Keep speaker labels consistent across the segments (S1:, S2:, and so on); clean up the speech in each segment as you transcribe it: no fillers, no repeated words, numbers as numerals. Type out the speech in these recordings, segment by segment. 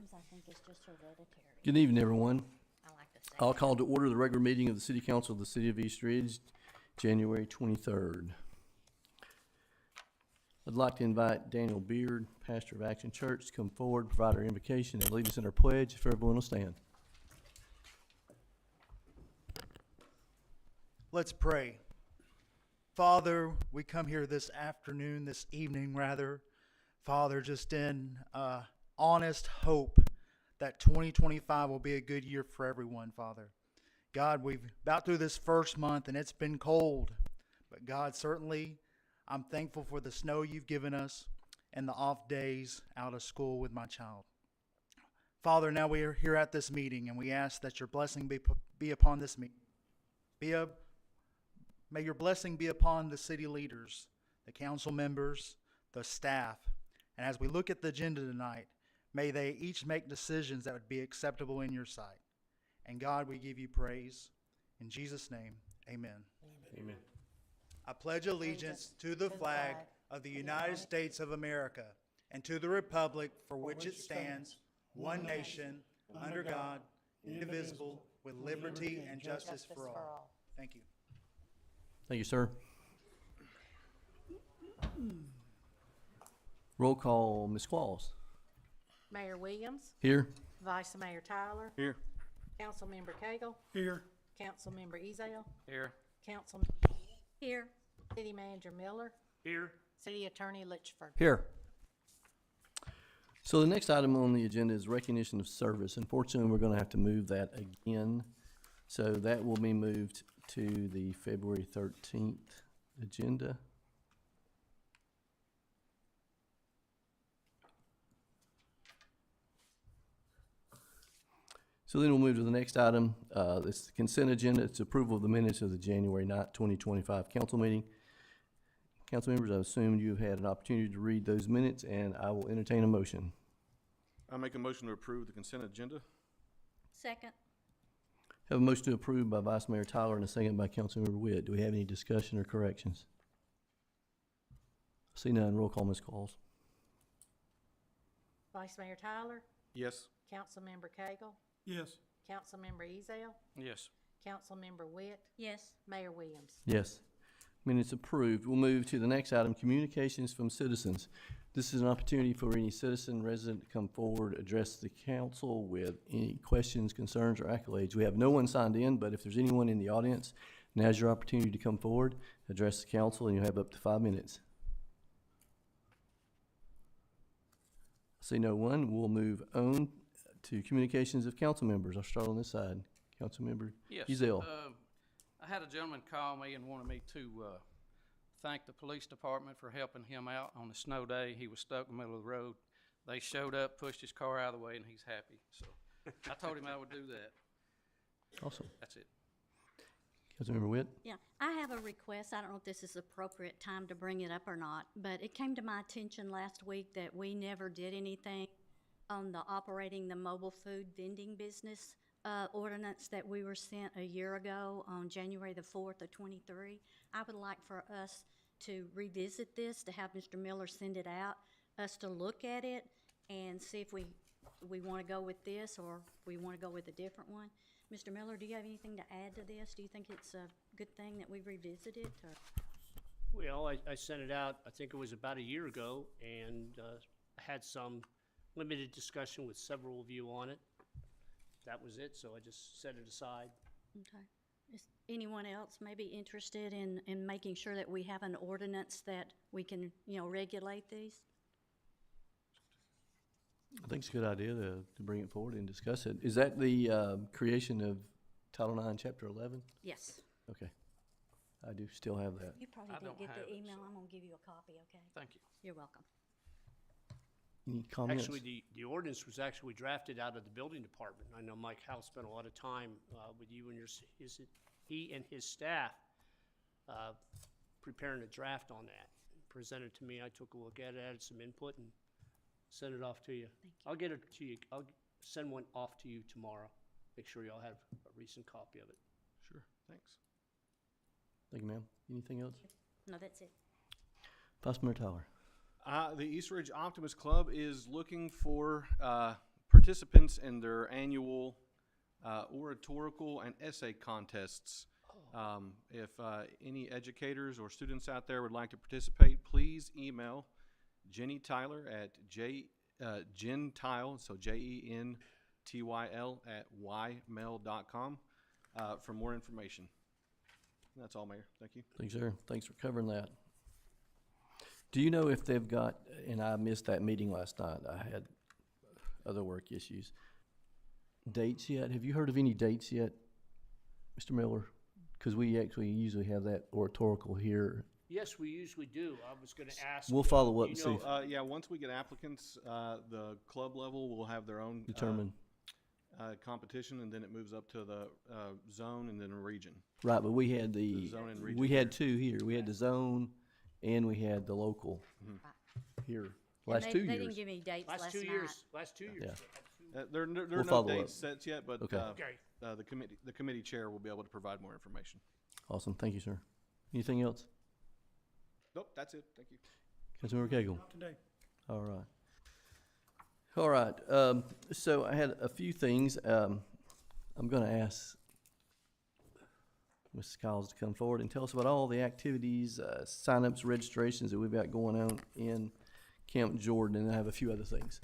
S1: Sometimes I think it's just hereditary.
S2: Good evening, everyone.
S1: I like to say.
S2: I'll call to order the regular meeting of the City Council of the City of East Ridge, January 23rd. I'd like to invite Daniel Beard, pastor of Action Church, to come forward, provide our invocation, and lead us in our pledge, if everyone will stand.
S3: Let's pray. Father, we come here this afternoon, this evening rather, Father, just in honest hope that 2025 will be a good year for everyone, Father. God, we've about through this first month and it's been cold, but God, certainly I'm thankful for the snow you've given us and the off days out of school with my child. Father, now we are here at this meeting and we ask that your blessing be upon this meeting. May your blessing be upon the city leaders, the council members, the staff. And as we look at the agenda tonight, may they each make decisions that would be acceptable in your sight. And God, we give you praise. In Jesus' name, amen.
S2: Amen.
S3: I pledge allegiance to the flag of the United States of America and to the republic for which it stands, one nation, under God, indivisible, with liberty and justice for all. Thank you.
S2: Thank you, sir. Roll call, Ms. Qualls.
S4: Mayor Williams,
S2: Here.
S4: Vice Mayor Tyler,
S2: Here.
S4: Councilmember Cagle,
S5: Here.
S4: Councilmember Ezell,
S5: Here.
S4: Councilman
S1: Here.
S4: City Manager Miller,
S5: Here.
S4: City Attorney Litchford.
S2: Here. So the next item on the agenda is recognition of service. Unfortunately, we're going to have to move that again. So that will be moved to the February 13th agenda. So then we'll move to the next item. It's the consent agenda. It's approval of the minutes of the January 9th, 2025 council meeting. Council members, I assume you've had an opportunity to read those minutes, and I will entertain a motion.
S5: I make a motion to approve the consent agenda.
S1: Second.
S2: Have a motion to approve by Vice Mayor Tyler and a second by Councilmember Witt. Do we have any discussion or corrections? See none. Roll call, Ms. Qualls.
S4: Vice Mayor Tyler,
S5: Yes.
S4: Councilmember Cagle,
S5: Yes.
S4: Councilmember Ezell,
S5: Yes.
S4: Councilmember Witt,
S1: Yes.
S4: Mayor Williams.
S2: Yes. Minutes approved. We'll move to the next item, communications from citizens. This is an opportunity for any citizen resident to come forward, address the council with any questions, concerns, or accolades. We have no one signed in, but if there's anyone in the audience, now's your opportunity to come forward, address the council, and you'll have up to 5 minutes. See no one, we'll move on to communications of council members. I'll start on this side. Councilmember
S6: Yes.
S2: Ezell.
S6: I had a gentleman call me and wanted me to thank the police department for helping him out on the snow day. He was stuck in the middle of the road. They showed up, pushed his car out of the way, and he's happy. So I told him I would do that.
S2: Awesome.
S6: That's it.
S2: Councilmember Witt.
S1: Yeah, I have a request. I don't know if this is the appropriate time to bring it up or not, but it came to my attention last week that we never did anything on the operating the mobile food vending business ordinance that we were sent a year ago on January the 4th of 23. I would like for us to revisit this, to have Mr. Miller send it out, us to look at it and see if we want to go with this or we want to go with a different one. Mr. Miller, do you have anything to add to this? Do you think it's a good thing that we revisit it? Or?
S7: Well, I sent it out, I think it was about a year ago, and had some limited discussion with several of you on it. That was it, so I just set it aside.
S1: Okay. Is anyone else maybe interested in making sure that we have an ordinance that we can, regulate these?
S2: I think it's a good idea to bring it forward and discuss it. Is that the creation of Title IX, Chapter 11?
S1: Yes.
S2: Okay. I do still have that.
S1: You probably
S6: I
S1: didn't
S6: don't
S1: get
S6: have
S1: the
S6: it,
S1: email.
S6: so-
S1: I'm going to give you a copy, okay?
S6: Thank you.
S1: You're welcome.
S2: Any comments?
S7: Actually, the ordinance was actually drafted out of the building department. I know Mike Howe spent a lot of time with you and he and his staff preparing a draft on that. Presented it to me, I took a look at it, added some input, and sent it off to you.
S1: Thank you.
S7: I'll get it to you, I'll send one off to you tomorrow. Make sure y'all have a recent copy of it.
S5: Sure. Thanks.
S2: Thank you, ma'am. Anything else?
S1: No, that's it.
S2: Vice Mayor Tyler.
S5: The East Ridge Optimist Club is looking for participants in their annual oratorical and essay contests. If any educators or students out there would like to participate, please email Jenny Tyler at gentile, so JENTYL at ymail.com for more information. That's all, Mayor. Thank you.
S2: Thanks, sir. Thanks for covering that. Do you know if they've got, and I missed that meeting last night, I had other work issues, dates yet? Have you heard of any dates yet, Mr. Miller? Because we actually usually have that oratorical here.
S7: Yes, we usually do. I was gonna ask.
S2: We'll follow up
S7: you
S2: and see
S7: know,
S2: if
S5: Yeah, once we get applicants, the club level will have their own
S2: determined.
S5: competition, and then it moves up to the zone and then region.
S2: Right, but we had
S5: The zone and region
S2: we had
S5: here.
S2: two here. We had the zone and we had the local here.
S1: And
S2: Last
S1: they
S2: 2
S1: They
S2: years.
S1: didn't give me dates last
S7: Last
S1: night.
S7: 2 years, last 2 years.
S2: Yeah.
S7: they had two.
S5: There
S2: We'll
S5: are no
S2: follow
S5: dates
S2: up.
S5: set yet, but
S2: Okay.
S7: Okay.
S5: the committee chair will be able to provide more information.
S2: Awesome. Thank you, sir. Anything else?
S5: Nope, that's it. Thank you.
S2: Councilmember Cagle?
S3: Not today.
S2: All right. All right. So I had a few things. I'm going to ask Mrs. Collins to come forward and tell us about all the activities, signups, registrations that we've got going on in Camp Jordan, and I have a few other things.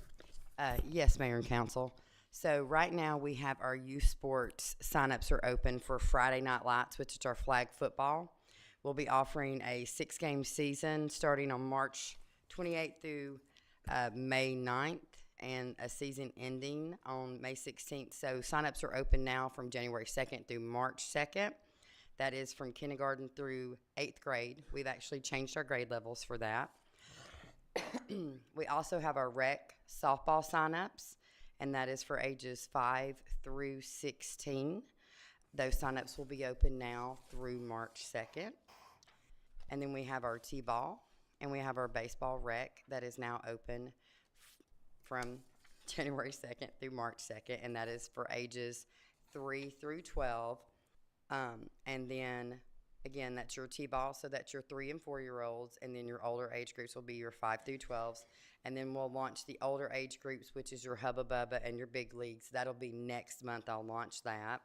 S8: Yes, Mayor and Council. So right now we have our youth sports signups are open for Friday Night Lights, which is our flag football. We'll be offering a 6-game season starting on March 28th through May 9th and a season ending on May 16th. So signups are open now from January 2nd through March 2nd. That is from kindergarten through 8th grade. We've actually changed our grade levels for that. We also have our rec softball signups, and that is for ages 5 through 16. Those signups will be open now through March 2nd. And then we have our T-ball, and we have our baseball rec that is now open from January 2nd through March 2nd, and that is for ages 3 through 12. And then, again, that's your T-ball, so that's your 3 and 4-year-olds, and then your older age groups will be your 5 through 12s. And then we'll launch the older age groups, which is your Hubba Bubba and your big leagues. That'll be next month. I'll launch that.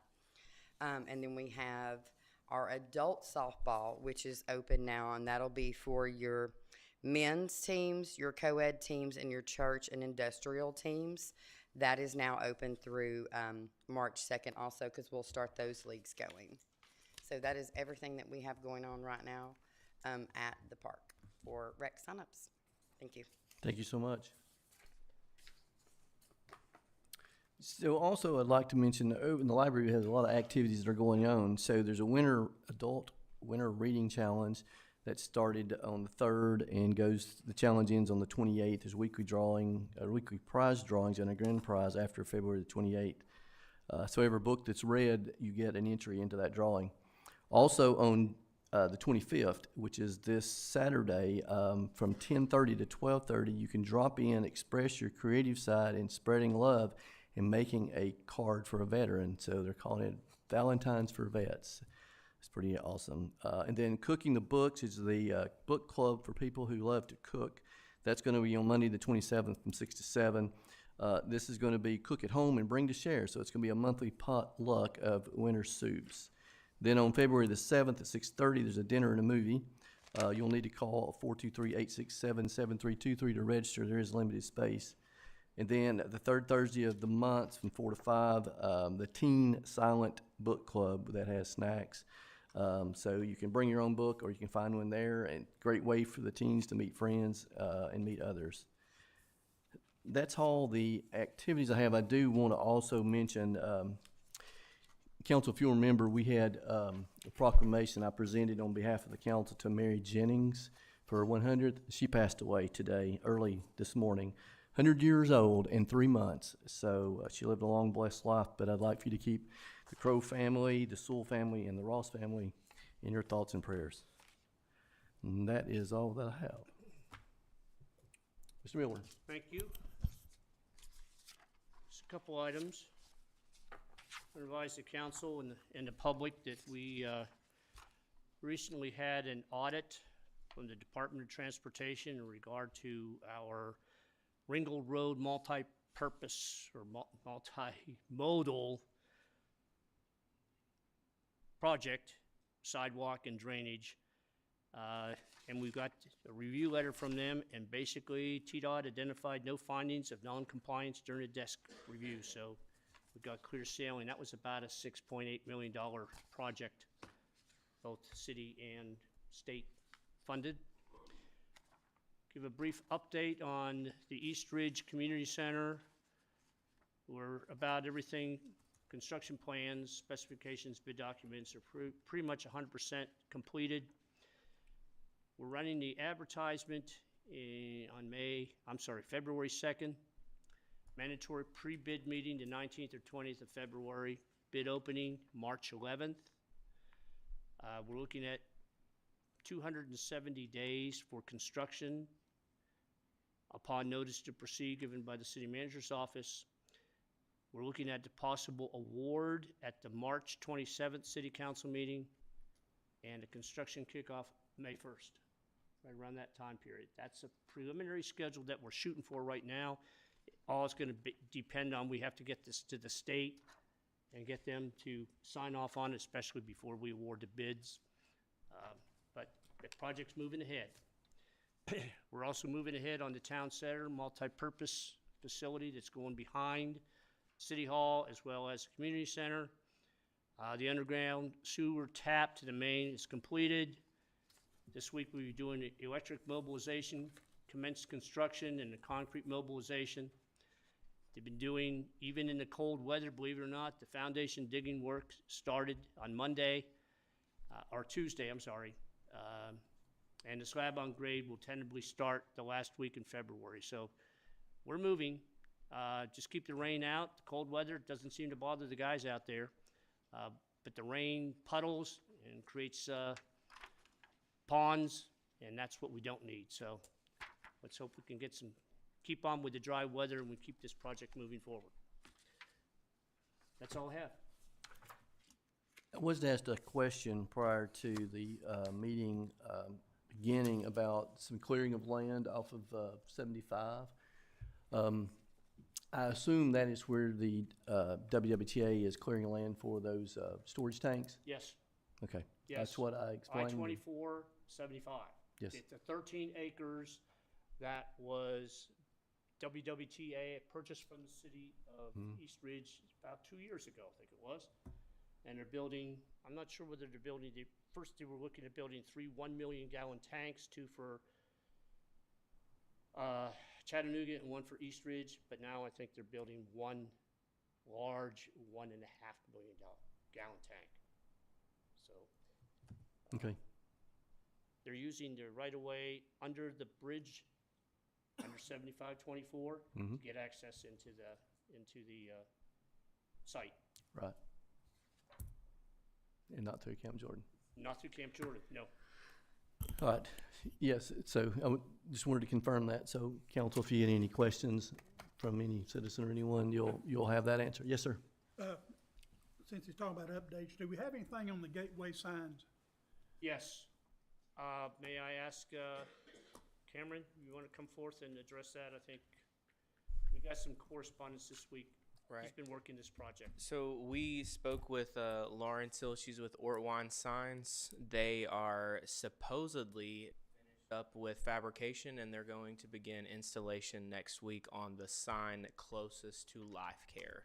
S8: And then we have our adult softball, which is open now, and that'll be for your men's teams, your co-ed teams, and your church and industrial teams. That is now open through March 2nd also, because we'll start those leagues going. So that is everything that we have going on right now at the park for rec signups. Thank you.
S2: Thank you so much. So also, I'd like to mention, in the library has a lot of activities that are going on. So there's a adult winter reading challenge that started on the 3rd and the challenge ends on the 28th. There's weekly prize drawings and a grand prize after February the 28th. So every book that's read, you get an entry into that drawing. Also on the 25th, which is this Saturday, from 10:30 to 12:30, you can drop in, express your creative side in spreading love and making a card for a veteran. So they're calling it Valentine's for Vets. It's pretty awesome. And then Cooking the Books is the book club for people who love to cook. That's going to be on Monday the 27th from 6 to 7. This is going to be cook at home and bring to share. So it's going to be a monthly potluck of winter soups. Then on February the 7th at 6:30, there's a dinner and a movie. You'll need to call 423-867-7323 to register. There is limited space. And then the third Thursday of the month from 4 to 5, the Teen Silent Book Club that has snacks. So you can bring your own book or you can find one there, and great way for the teens to meet friends and meet others. That's all the activities I have. I do want to also mention, Council, if you'll remember, we had a proclamation I presented on behalf of the council to Mary Jennings for her 100th. She passed away today, early this morning. 100 years old and 3 months. So she lived a long, blessed life, but I'd like for you to keep the Crow family, the Sewell family, and the Ross family in your thoughts and prayers. And that is all that I have. Mr. Miller.
S7: Thank you. Just a couple items. I advise the council and the public that we recently had an audit from the Department of Transportation in regard to our Ringgold Road multi-purpose or multimodal project, sidewalk and drainage. And we've got a review letter from them, and basically TDOT identified no findings of non-compliance during the desk review, so we got clear sailing. That was about a $6.8 million project, both city and state funded. Give a brief update on the East Ridge Community Center. We're about everything, construction plans, specifications, bid documents are pretty much 100% completed. We're running the advertisement on February 2nd. Mandatory pre-bid meeting the 19th or 20th of February. Bid opening March 11th. We're looking at 270 days for construction upon notice to proceed given by the city manager's office. We're looking at the possible award at the March 27th city council meeting and the construction kickoff May 1st, right around that time period. That's a preliminary schedule that we're shooting for right now. All it's gonna depend on, we have to get this to the state and get them to sign off on it, especially before we award the bids. But the project's moving ahead. We're also moving ahead on the town center multi-purpose facility that's going behind City Hall as well as the community center. The underground sewer tap to the main is completed. This week we'll be doing the electric mobilization, commenced construction, and the concrete mobilization. They've been doing, even in the cold weather, believe it or not, the foundation digging work started on Monday, or Tuesday, I'm sorry. And the slab on grade will tentatively start the last week in February. So we're moving. Just keep the rain out. The cold weather doesn't seem to bother the guys out there. But the rain puddles and creates ponds, and that's what we don't need. So let's hope we can keep on with the dry weather and we keep this project moving forward. That's all I have.
S2: I was asked a question prior to the meeting beginning about some clearing of land off of 75. I assume that is where the WWTA is clearing land for those storage tanks?
S7: Yes.
S2: Okay.
S7: Yes.
S2: That's what I explained.
S7: I-24, 75.
S2: Yes.
S7: It's the 13 acres that was WWTA purchased from the city of East Ridge about 2 years ago, I think it was. And they're building, I'm not sure whether they're building, first they were looking at building 3 1 million gallon tanks, 2 for Chattanooga and 1 for East Ridge, but now I think they're building 1 large 1.5 million gallon tank. So
S2: Okay.
S7: they're using the right-of-way under the bridge, under 7524, to get access into the site.
S2: Right. And not through Camp Jordan.
S7: Not through Camp Jordan, no.
S2: All right. Yes, so just wanted to confirm that. So council, if you get any questions from any citizen or anyone, you'll have that answer. Yes, sir.
S9: Since he's talking about updates, do we have anything on the gateway signs?
S7: Yes. May I ask, Cameron, you want to come forth and address that? I think we got some correspondence this week.
S10: Right.
S7: He's been working this project.
S10: So we spoke with Lauren Sill. She's with Ortwine Signs. They are supposedly finished up with fabrication, and they're going to begin installation next week on the sign closest to Life Care.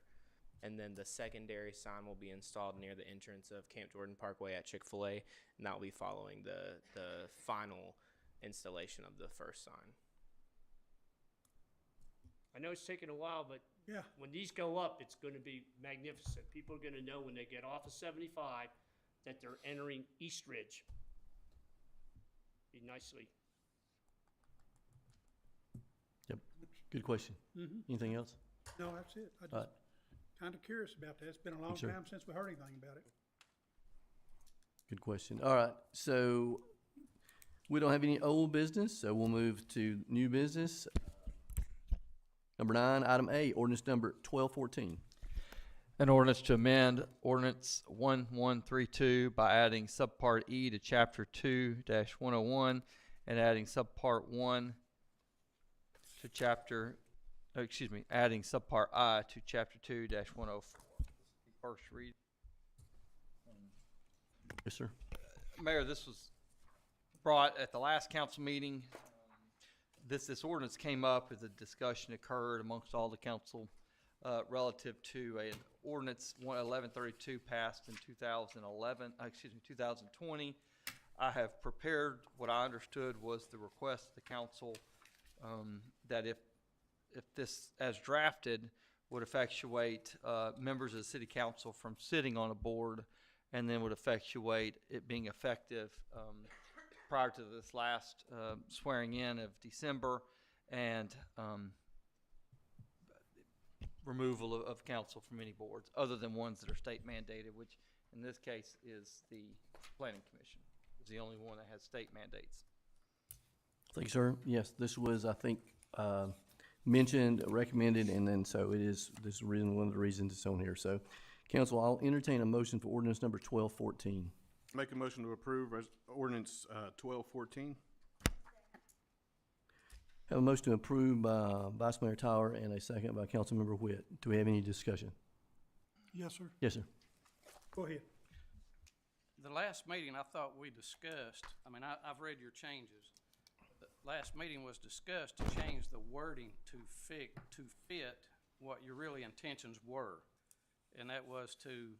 S10: And then the secondary sign will be installed near the entrance of Camp Jordan Parkway at Chick-fil-A, and that will be following the final installation of the first sign.
S7: I know it's taken a while, but
S9: Yeah.
S7: when these go up, it's going to be magnificent. People are going to know when they get off of 75 that they're entering East Ridge. Be nicely.
S2: Yep. Good question. Anything else?
S9: No, that's it. I
S2: All
S9: just kind of curious about that. It's been a long
S2: Sure.
S9: time since we heard anything about it.
S2: Good question. All right, so we don't have any old business, so we'll move to new business. Number 9, item A, ordinance number 1214.
S11: An ordinance to amend ordinance 1132 by adding subpart E to chapter 2-101 and adding subpart 1 to chapter adding subpart I to chapter 2-104. First read.
S2: Yes, sir.
S11: Mayor, this was brought at the last council meeting. This ordinance came up as a discussion occurred amongst all the council relative to an ordinance 1132 passed in 2020. I have prepared what I understood was the request of the council that if this, as drafted, would effectuate members of the city council from sitting on a board, and then would effectuate it being effective prior to this last swearing in of December, and removal of council from any boards, other than ones that are state mandated, which in this case is the planning commission. It's the only one that has state mandates.
S2: Thank you, sir. Yes, this was, I think, mentioned, recommended, and then so it is, this is one of the reasons it's on here. So, council, I'll entertain a motion for ordinance number 1214.
S5: Make a motion to approve ordinance 1214.
S2: Have a motion to approve by Vice Mayor Tyler and a second by Councilmember Witt. Do we have any discussion?
S9: Yes, sir.
S2: Yes, sir.
S9: Go ahead.
S6: The last meeting, I thought we discussed, I've read your changes. The last meeting was discussed to change the wording to fit what your really intentions were. And that was to,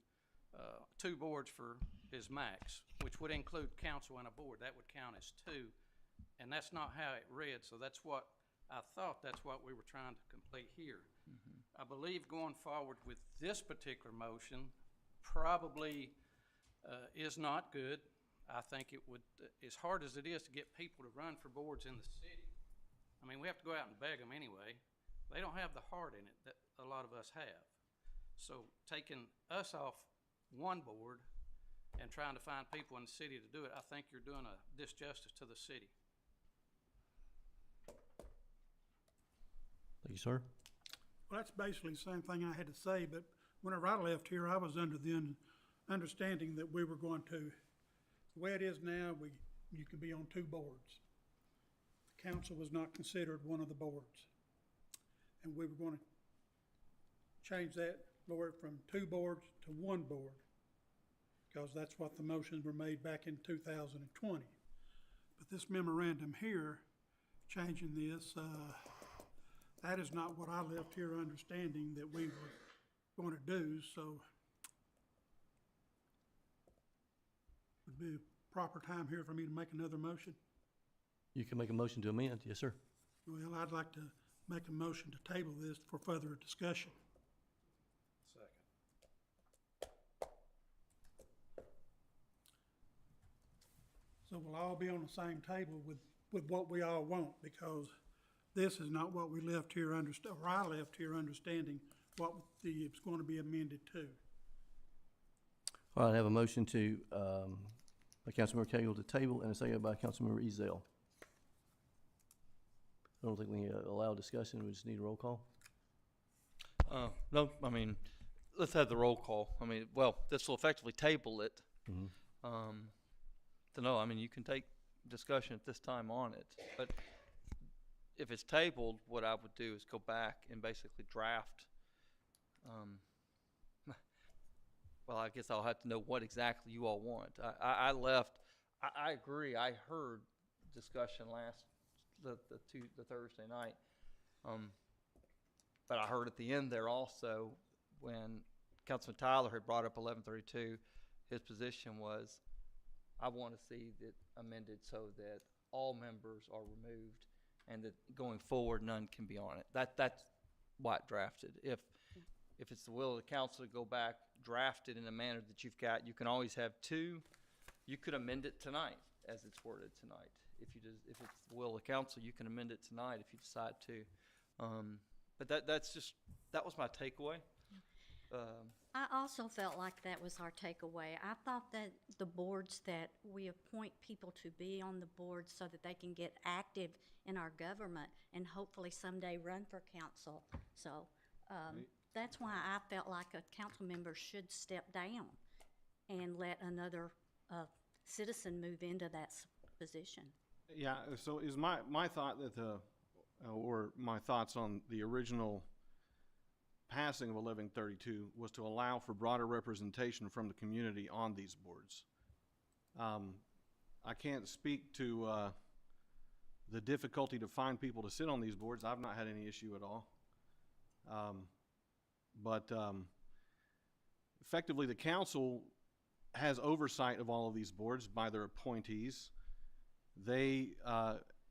S6: 2 boards is max, which would include council and a board. That would count as 2. And that's not how it read, so that's what, I thought that's what we were trying to complete here. I believe going forward with this particular motion probably is not good. I think it would, as hard as it is to get people to run for boards in the city, we have to go out and beg them anyway. They don't have the heart in it that a lot of us have. So taking us off one board and trying to find people in the city to do it, I think you're doing a disjustice to the city.
S2: Thank you, sir.
S9: Well, that's basically the same thing I had to say, but whenever I left here, I was under the understanding that we were going to, the way it is now, you can be on 2 boards. The council was not considered one of the boards. And we were going to change that, lower it from 2 boards to 1 board, because that's what the motions were made back in 2020. But this memorandum here, changing this, that is not what I left here understanding that we were going to do, so would be a proper time here for me to make another motion.
S2: You can make a motion to amend. Yes, sir.
S9: Well, I'd like to make a motion to table this for further discussion.
S6: Second.
S9: So we'll all be on the same table with what we all want, because this is not what we left here or I left here understanding what it's going to be amended to.
S2: All right, I have a motion to, by Councilmember Cagle to table and a second by Councilmember Ezell. I don't think we allow discussion. We just need a roll call.
S11: No, let's have the roll call. This will effectively table it. So no, you can take discussion at this time on it, but if it's tabled, what I would do is go back and basically draft. Well, I guess I'll have to know what exactly you all want. I agree. I heard discussion the Thursday night, but I heard at the end there also when Councilman Tyler had brought up 1132, his position was, I want to see that amended so that all members are removed and that going forward none can be on it. That's why it drafted. If it's the will of the council to go back, draft it in a manner that you've got, you can always have 2. You could amend it tonight as it's worded tonight. If it's the will of the council, you can amend it tonight if you decide to. But that was my takeaway.
S1: I also felt like that was our takeaway. I thought that the boards that we appoint people to be on the board so that they can get active in our government and hopefully someday run for council. So that's why I felt like a council member should step down and let another citizen move into that position.
S5: Yeah, so is my thought that or my thoughts on the original passing of 1132 was to allow for broader representation from the community on these boards. I can't speak to the difficulty to find people to sit on these boards. I've not had any issue at all. But effectively, the council has oversight of all of these boards by their appointees. They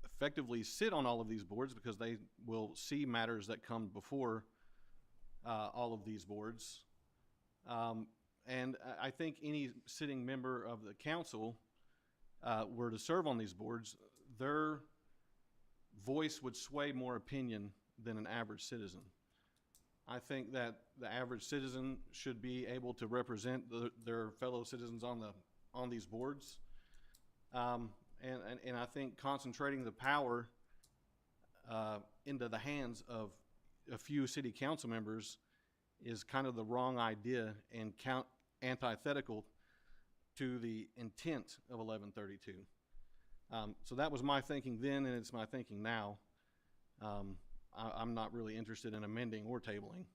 S5: effectively sit on all of these boards because they will see matters that come before all of these boards. And I think any sitting member of the council were to serve on these boards, their voice would sway more opinion than an average citizen. I think that the average citizen should be able to represent their fellow citizens on these boards. And I think concentrating the power into the hands of a few city council members is kind of the wrong idea and antithetical to the intent of 1132. So that was my thinking then, and it's my thinking now. I'm not really interested in amending or tabling,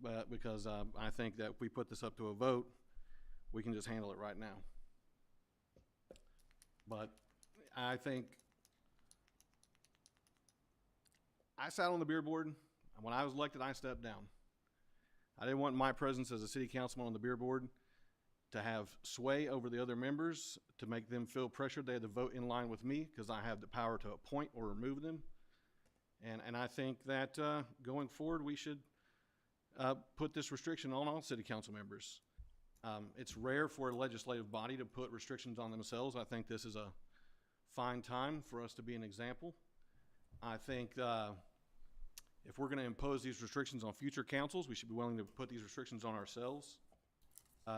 S5: but because I think that if we put this up to a vote, we can just handle it right now. But I think I sat on the beer board. When I was elected, I stepped down. I didn't want my presence as a city councilman on the beer board to have sway over the other members, to make them feel pressured they had to vote in line with me, because I have the power to appoint or remove them. And I think that going forward, we should put this restriction on all city council members. It's rare for a legislative body to put restrictions on themselves. I think this is a fine time for us to be an example. I think if we're going to impose these restrictions on future councils, we should be willing to put these restrictions on ourselves.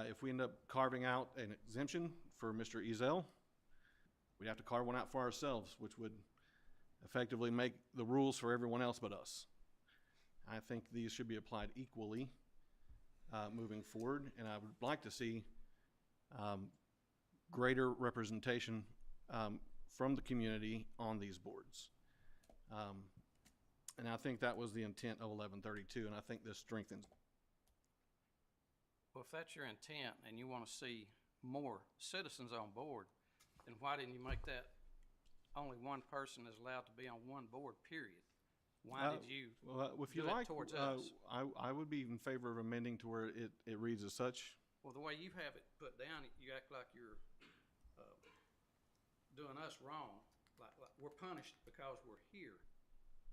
S5: If we end up carving out an exemption for Mr. Ezell, we'd have to carve one out for ourselves, which would effectively make the rules for everyone else but us. I think these should be applied equally moving forward, and I would like to see greater representation from the community on these boards. And I think that was the intent of 1132, and I think this strengthens.
S6: Well, if that's your intent and you want to see more citizens on board, then why didn't you make that only one person is allowed to be on one board, period? Why did you
S5: if you
S6: do it
S5: like,
S6: towards us?
S5: I would be in favor of amending to where it reads as such.
S6: Well, the way you have it put down, you act like you're doing us wrong, like we're punished because we're here,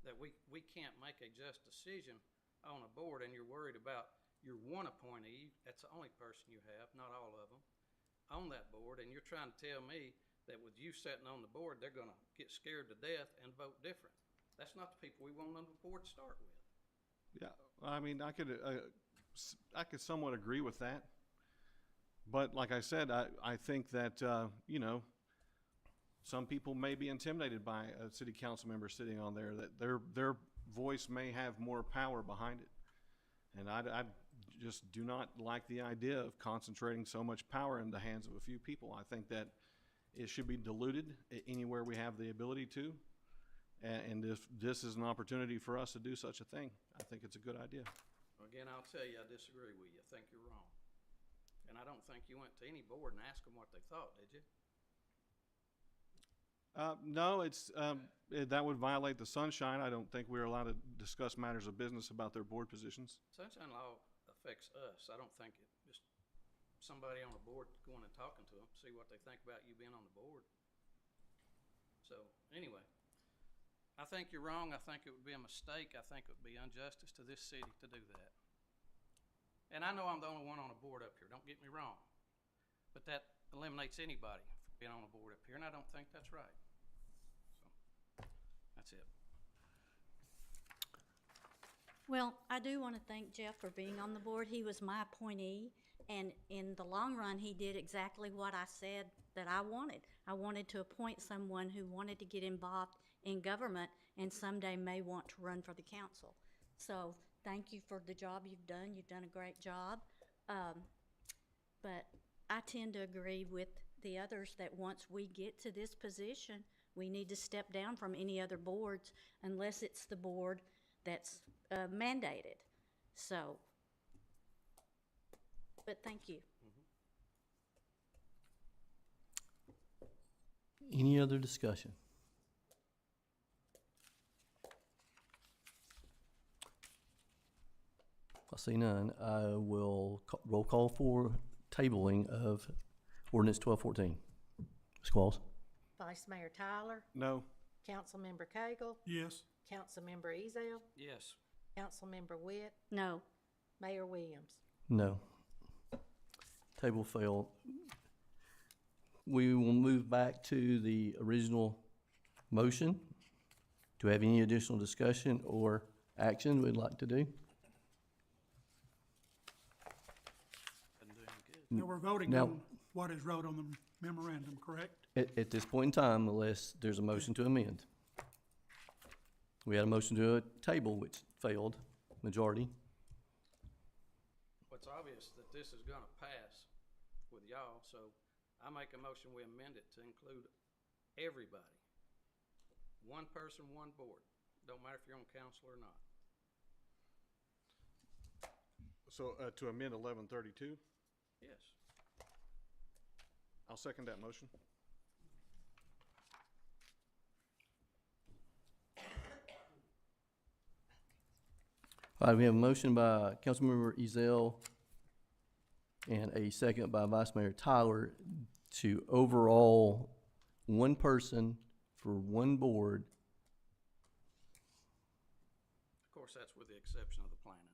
S6: that we can't make a just decision on a board, and you're worried about your one appointee, that's the only person you have, not all of them, on that board, and you're trying to tell me that with you sitting on the board, they're gonna get scared to death and vote different. That's not the people we want on the board to start with.
S5: Yeah, I mean, I could somewhat agree with that. But like I said, I think that, you know, some people may be intimidated by a city council member sitting on there, that their voice may have more power behind it. And I just do not like the idea of concentrating so much power in the hands of a few people. I think that it should be diluted anywhere we have the ability to. And if this is an opportunity for us to do such a thing, I think it's a good idea.
S6: Again, I'll tell you, I disagree with you. I think you're wrong. And I don't think you went to any board and asked them what they thought, did you?
S5: No, that would violate the sunshine. I don't think we're allowed to discuss matters of business about their board positions.
S6: Sunshine law affects us. I don't think it just somebody on the board going and talking to them, see what they think about you being on the board. So anyway, I think you're wrong. I think it would be a mistake. I think it would be injustice to this city to do that. And I know I'm the only one on a board up here. Don't get me wrong. But that eliminates anybody from being on a board up here, and I don't think that's right. So that's it.
S1: Well, I do want to thank Jeff for being on the board. He was my appointee, and in the long run, he did exactly what I said that I wanted. I wanted to appoint someone who wanted to get involved in government and someday may want to run for the council. So thank you for the job you've done. You've done a great job. But I tend to agree with the others that once we get to this position, We need to step down from any other boards unless it's the board that's mandated. So, but thank you.
S2: Any other discussion? I see none. I will roll call for tabling of ordinance 1214. Ms. Qualls?
S4: Vice Mayor Tyler,
S5: No.
S4: Councilmember Cagle,
S9: Yes.
S4: Councilmember Ezell,
S6: Yes.
S4: Councilmember Witt,
S1: No.
S4: Mayor Williams.
S2: No. Table failed. We will move back to the original motion. Do we have any additional discussion or action we'd like to do?
S9: Now, we're voting
S2: Now-
S9: on what is wrote on the memorandum, correct?
S2: At this point in time, unless there's a motion to amend. We had a motion to a table, which failed, majority.
S6: Well, it's obvious that this is gonna pass with y'all, so I make a motion, we amend it to include everybody. One person, one board. Don't matter if you're on council or not.
S5: So, to amend 1132,
S6: Yes.
S5: I'll second that motion.
S2: All right, we have a motion by Councilmember Ezell and a second by Vice Mayor Tyler to overall one person for one board.
S6: Of course, that's with the exception of the planning,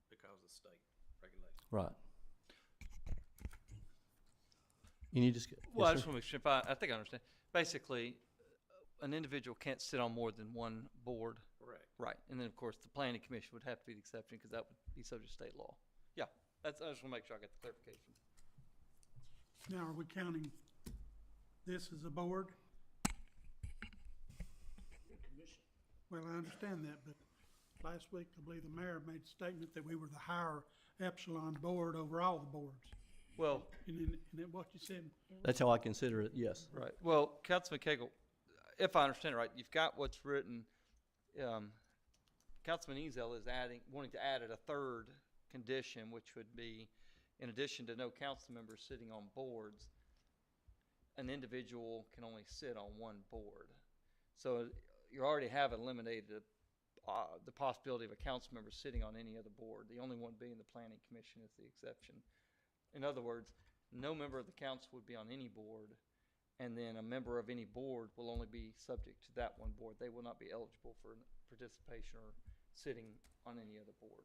S6: because of state regulations.
S2: Right. Any discussion?
S11: Well, I just want to make sure if I think I understand. Basically, an individual can't sit on more than one board.
S6: Correct.
S11: Right. And then, of course, the planning commission would have to be the exception because that would be subject to state law. Yeah, I just want to make sure I get the clarification.
S9: Now, are we counting this as a board? Well, I understand that, but last week, I believe the mayor made a statement that we were the higher epsilon board over all the boards.
S11: Well,
S9: And then what you said,
S2: That's how I consider it, yes.
S11: right. Well, Councilman Cagle, if I understand it right, you've got what's written. Councilman Ezell is wanting to add a third condition, which would be, in addition to no council members sitting on boards, an individual can only sit on one board. So you already have eliminated the possibility of a council member sitting on any other board. The only one being the planning commission is the exception. In other words, no member of the council would be on any board, and then a member of any board will only be subject to that one board. They will not be eligible for participation or sitting on any other board.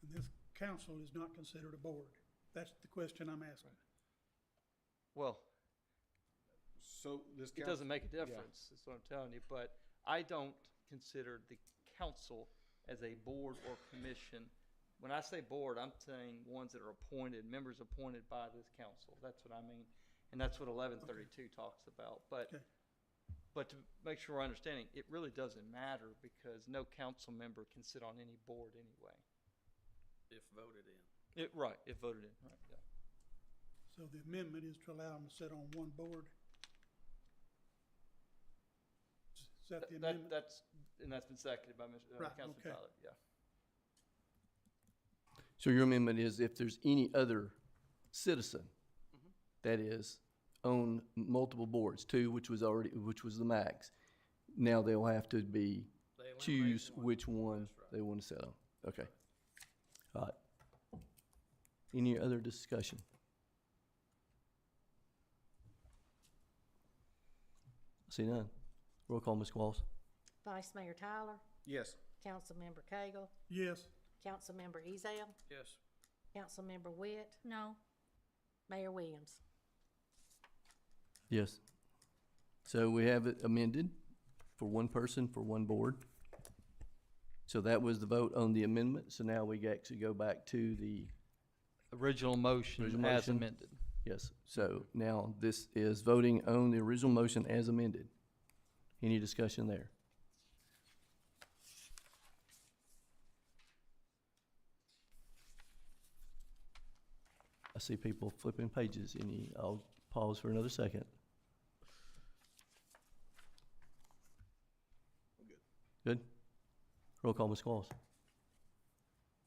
S9: and this council is not considered a board. That's the question I'm asking.
S11: Well,
S5: So this
S11: it doesn't make a difference, that's what I'm telling you, but I don't consider the council as a board or commission. When I say board, I'm saying ones that are appointed, members appointed by this council. That's what I mean. And that's what 1132 talks about. But
S9: Okay.
S11: But to make sure we're understanding, it really doesn't matter because no council member can sit on any board anyway.
S6: If voted in.
S11: Right, if voted in, right, yeah.
S9: So the amendment is to allow them to sit on one board? Is that the amendment?
S11: That's been seconded by
S9: Right,
S11: Councilman
S9: okay.
S11: Tyler, yeah.
S2: So your amendment is if there's any other citizen that is on multiple boards, two, which was the max, now they'll have to be,
S6: They eliminate
S2: choose
S6: one.
S2: which one
S6: That's right.
S2: they want to sit on. Okay. All right. Any other discussion? See none. Roll call, Ms. Qualls.
S4: Vice Mayor Tyler,
S5: Yes.
S4: Councilmember Cagle,
S9: Yes.
S4: Councilmember Ezell,
S6: Yes.
S4: Councilmember Witt,
S1: No.
S4: Mayor Williams.
S2: Yes. So we have it amended for one person for one board. So that was the vote on the amendment. So now we actually go back to the,
S11: Original motion
S2: Original
S11: as
S2: motion.
S11: amended.
S2: yes. So now this is voting on the original motion as amended. Any discussion there? I see people flipping pages. I'll pause for another second. Good. Roll call, Ms. Claus.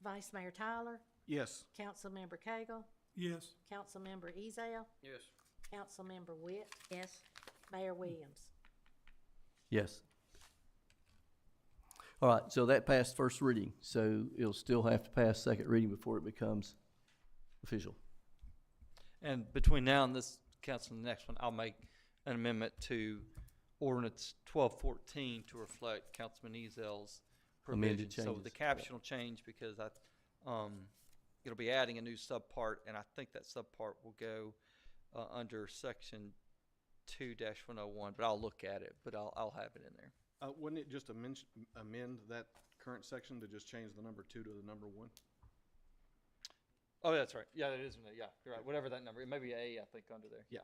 S4: Vice Mayor Tyler,
S5: Yes.
S4: Councilmember Cagle,
S9: Yes.
S4: Councilmember Ezell,
S6: Yes.
S4: Councilmember Witt,
S1: Yes.
S4: Mayor Williams.
S2: Yes. All right, so that passed first reading, so it'll still have to pass second reading before it becomes official.
S11: And between now and this council and the next one, I'll make an amendment to ordinance 1214 to reflect Councilman Ezell's
S2: Amended
S11: provisions. So the
S2: changes.
S11: caption will change because it'll be adding a new subpart, and I think that subpart will go under section 2-101, but I'll look at it, but I'll have it in there.
S5: Wouldn't it just amend that current section to just change the number 2 to the number 1?
S11: Oh, that's right. Yeah, it is. Yeah, you're right. Whatever that number, it may be A, I think, under there. Yeah.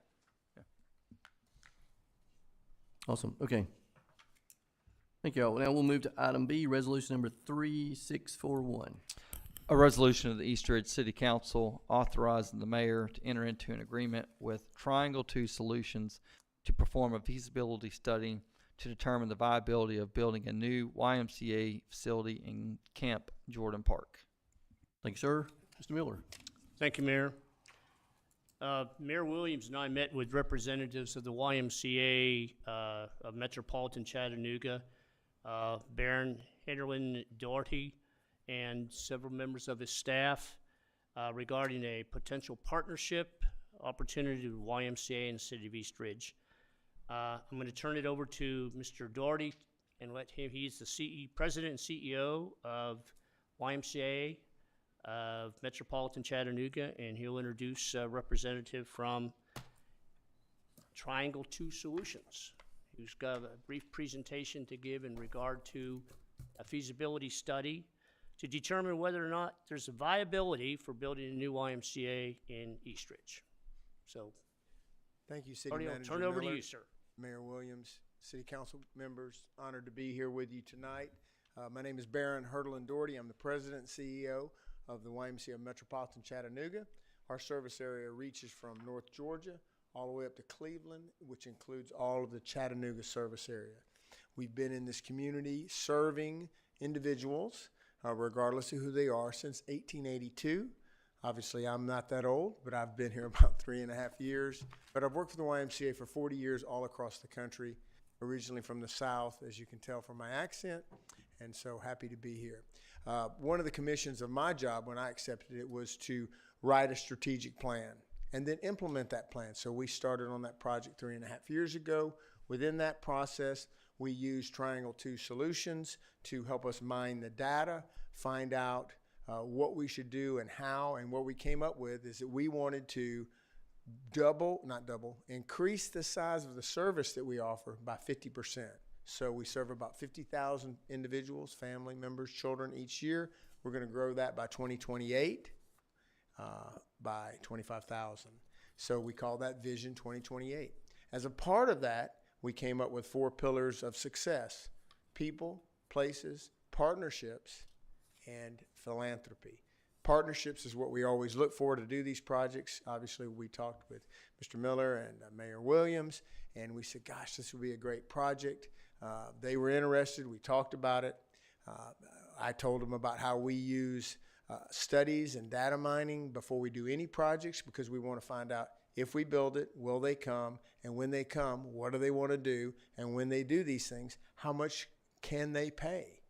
S2: Awesome, okay. Thank you all. Now we'll move to item B, resolution number 3641.
S11: A resolution of the East Ridge City Council authorizing the mayor to enter into an agreement with Triangle 2 Solutions to perform a feasibility study to determine the viability of building a new YMCA facility in Camp Jordan Park.
S2: Thank you, sir. Mr. Miller.
S7: Thank you, Mayor. Mayor Williams and I met with representatives of the YMCA of Metropolitan Chattanooga, Baron Henderland Doherty, and several members of his staff regarding a potential partnership opportunity with YMCA in the city of East Ridge. I'm going to turn it over to Mr. Doherty and let him, he's the president and CEO of YMCA of Metropolitan Chattanooga, and he'll introduce a representative from Triangle 2 Solutions, who's got a brief presentation to give in regard to a feasibility study to determine whether or not there's a viability for building a new YMCA in East Ridge. So,
S12: Thank you, City
S7: Doherty, I'll
S12: Manager
S7: turn it over to
S12: Miller,
S7: you, sir.
S12: Mayor Williams, City Council members, honored to be here with you tonight. My name is Baron Hurdland Doherty. I'm the President and CEO of the YMCA of Metropolitan Chattanooga. Our service area reaches from North Georgia all the way up to Cleveland, which includes all of the Chattanooga service area. We've been in this community serving individuals, regardless of who they are, since 1882. Obviously, I'm not that old, but I've been here about 3.5 years. But I've worked for the YMCA for 40 years all across the country, originally from the South, as you can tell from my accent, and so happy to be here. One of the commissions of my job when I accepted it was to write a strategic plan and then implement that plan. So we started on that project 3.5 years ago. Within that process, we used Triangle 2 Solutions to help us mine the data, find out what we should do and how, and what we came up with is that we wanted to increase the size of the service that we offer by 50%. So we serve about 50,000 individuals, family members, children each year. We're going to grow that by 2028 by 25,000. So we call that Vision 2028. As a part of that, we came up with 4 pillars of success: people, places, partnerships, and philanthropy. Partnerships is what we always look for to do these projects. Obviously, we talked with Mr. Miller and Mayor Williams, and we said, gosh, this would be a great project. They were interested. We talked about it. I told them about how we use studies and data mining before we do any projects, because we want to find out if we build it, will they come? And when they come, what do they want to do? And when they do these things, how much can they pay?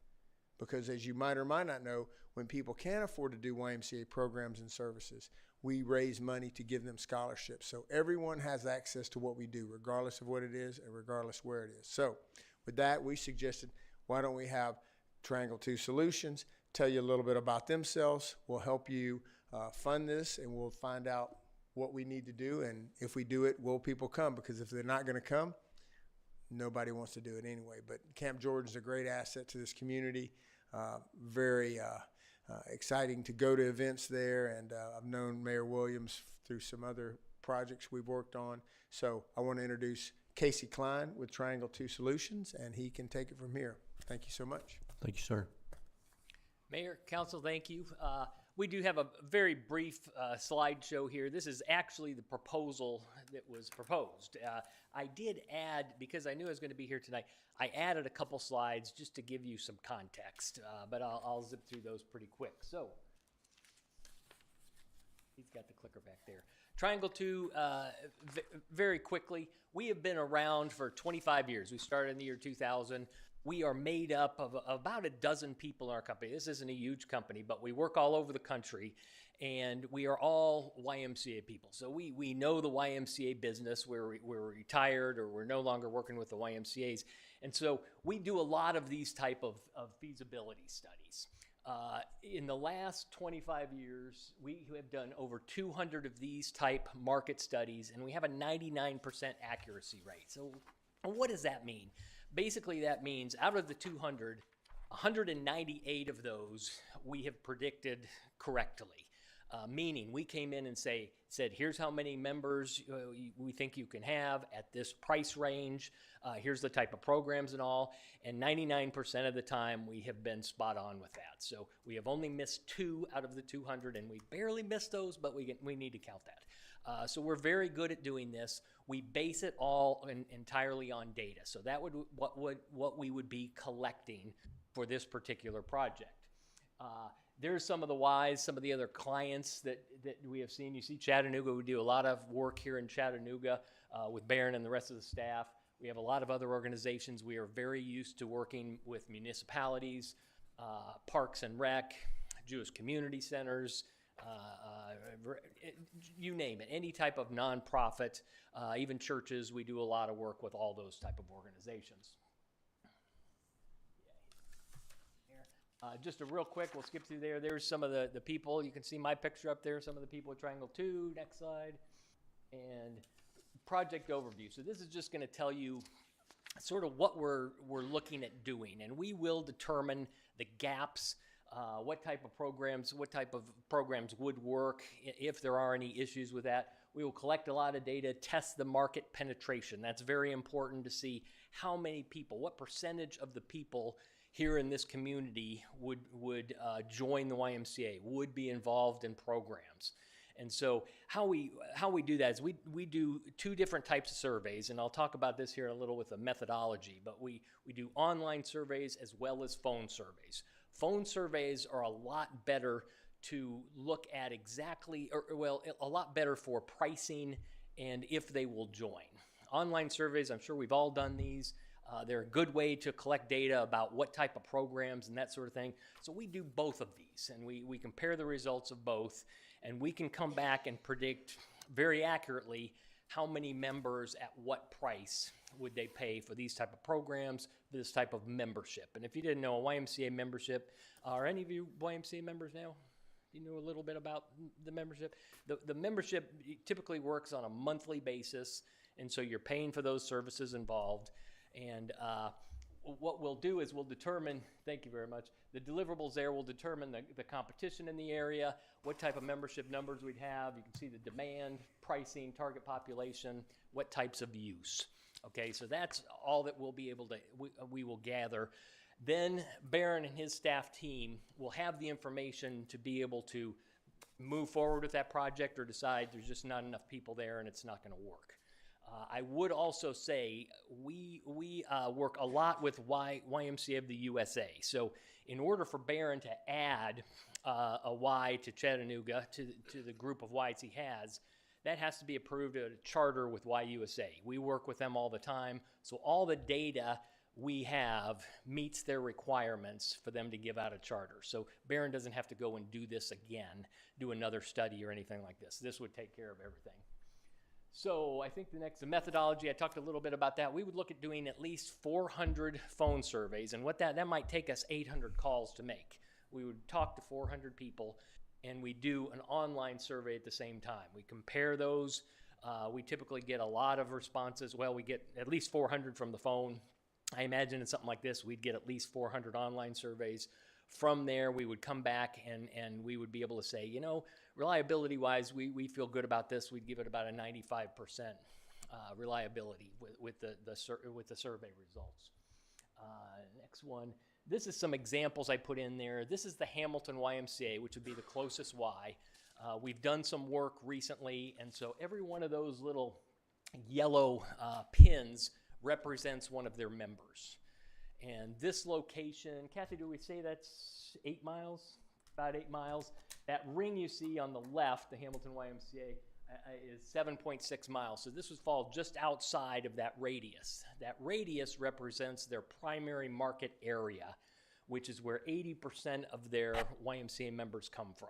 S12: Because as you might or might not know, when people can't afford to do YMCA programs and services, we raise money to give them scholarships. So everyone has access to what we do, regardless of what it is and regardless where it is. So with that, we suggested, why don't we have Triangle 2 Solutions tell you a little bit about themselves. We'll help you fund this, and we'll find out what we need to do. And if we do it, will people come? Because if they're not going to come, nobody wants to do it anyway. But Camp Jordan's a great asset to this community. Very exciting to go to events there, and I've known Mayor Williams through some other projects we've worked on. So I want to introduce Casey Klein with Triangle 2 Solutions, and he can take it from here. Thank you so much.
S2: Thank you, sir.
S13: Mayor, Council, thank you. We do have a very brief slideshow here. This is actually the proposal that was proposed. I did add, because I knew I was going to be here tonight, I added a couple slides just to give you some context, but I'll zip through those pretty quick. So, he's got the clicker back there. Triangle 2, very quickly, we have been around for 25 years. We started in the year 2000. We are made up of about a dozen people in our company. This isn't a huge company, but we work all over the country, and we are all YMCA people. So we know the YMCA business. We're retired, or we're no longer working with the YMCAs. And so we do a lot of these type of feasibility studies. In the last 25 years, we have done over 200 of these type market studies, and we have a 99% accuracy rate. So what does that mean? Basically, that means out of the 200, 198 of those we have predicted correctly. Meaning, we came in and said, here's how many members we think you can have at this price range. Here's the type of programs and all. And 99% of the time, we have been spot on with that. So we have only missed 2 out of the 200, and we barely missed those, but we need to count that. So we're very good at doing this. We base it all entirely on data. So that would what we would be collecting for this particular project. There's some of the whys, some of the other clients that we have seen. You see Chattanooga, we do a lot of work here in Chattanooga with Barron and the rest of the staff. We have a lot of other organizations. We are very used to working with municipalities, Parks and Rec, Jewish community centers, you name it, any type of nonprofit, even churches. We do a lot of work with all those type of organizations. Just a real quick, we'll skip through there. There's some of the people. You can see my picture up there, some of the people at Triangle 2. Next slide. And project overview. So this is just going to tell you sort of what we're looking at doing. And we will determine the gaps, what type of programs would work, if there are any issues with that. We will collect a lot of data, test the market penetration. That's very important to see how many people, what percentage of the people here in this community would join the YMCA, would be involved in programs. And so how we do that is we do 2 different types of surveys, and I'll talk about this here a little with the methodology, but we do online surveys as well as phone surveys. Phone surveys are a lot better to look at exactly, a lot better for pricing and if they will join. Online surveys, I'm sure we've all done these. They're a good way to collect data about what type of programs and that sort of thing. So we do both of these, and we compare the results of both, and we can come back and predict very accurately how many members at what price would they pay for these type of programs, this type of membership. And if you didn't know, a YMCA membership, are any of you YMCA members now? You know a little bit about the membership? The membership typically works on a monthly basis, and so you're paying for those services involved. And what we'll do is we'll determine, thank you very much, the deliverables there will determine the competition in the area, what type of membership numbers we'd have. You can see the demand, pricing, target population, what types of use. Okay, so that's all that we'll be able to, we will gather. Then Barron and his staff team will have the information to be able to move forward with that project or decide there's just not enough people there and it's not going to work. I would also say we work a lot with YMCA of the USA. So in order for Barron to add a Y to Chattanooga, to the group of Ys he has, that has to be approved at a charter with YUSA. We work with them all the time. So all the data we have meets their requirements for them to give out a charter. So Barron doesn't have to go and do this again, do another study or anything like this. This would take care of everything. So I think the methodology, I talked a little bit about that. We would look at doing at least 400 phone surveys, and what that might take us 800 calls to make. We would talk to 400 people, and we do an online survey at the same time. We compare those. We typically get a lot of responses. Well, we get at least 400 from the phone. I imagine in something like this, we'd get at least 400 online surveys. From there, we would come back and we would be able to say, you know, reliability-wise, we feel good about this. We'd give it about a 95% reliability with the survey results. Next one. this is some examples I put in there. This is the Hamilton YMCA, which would be the closest Y. We've done some work recently, and so every one of those little yellow pins represents one of their members. And this location, Kathy, do we say that's 8 miles? About 8 miles. That ring you see on the left, the Hamilton YMCA, is 7.6 miles. So this would fall just outside of that radius. That radius represents their primary market area, which is where 80% of their YMCA members come from.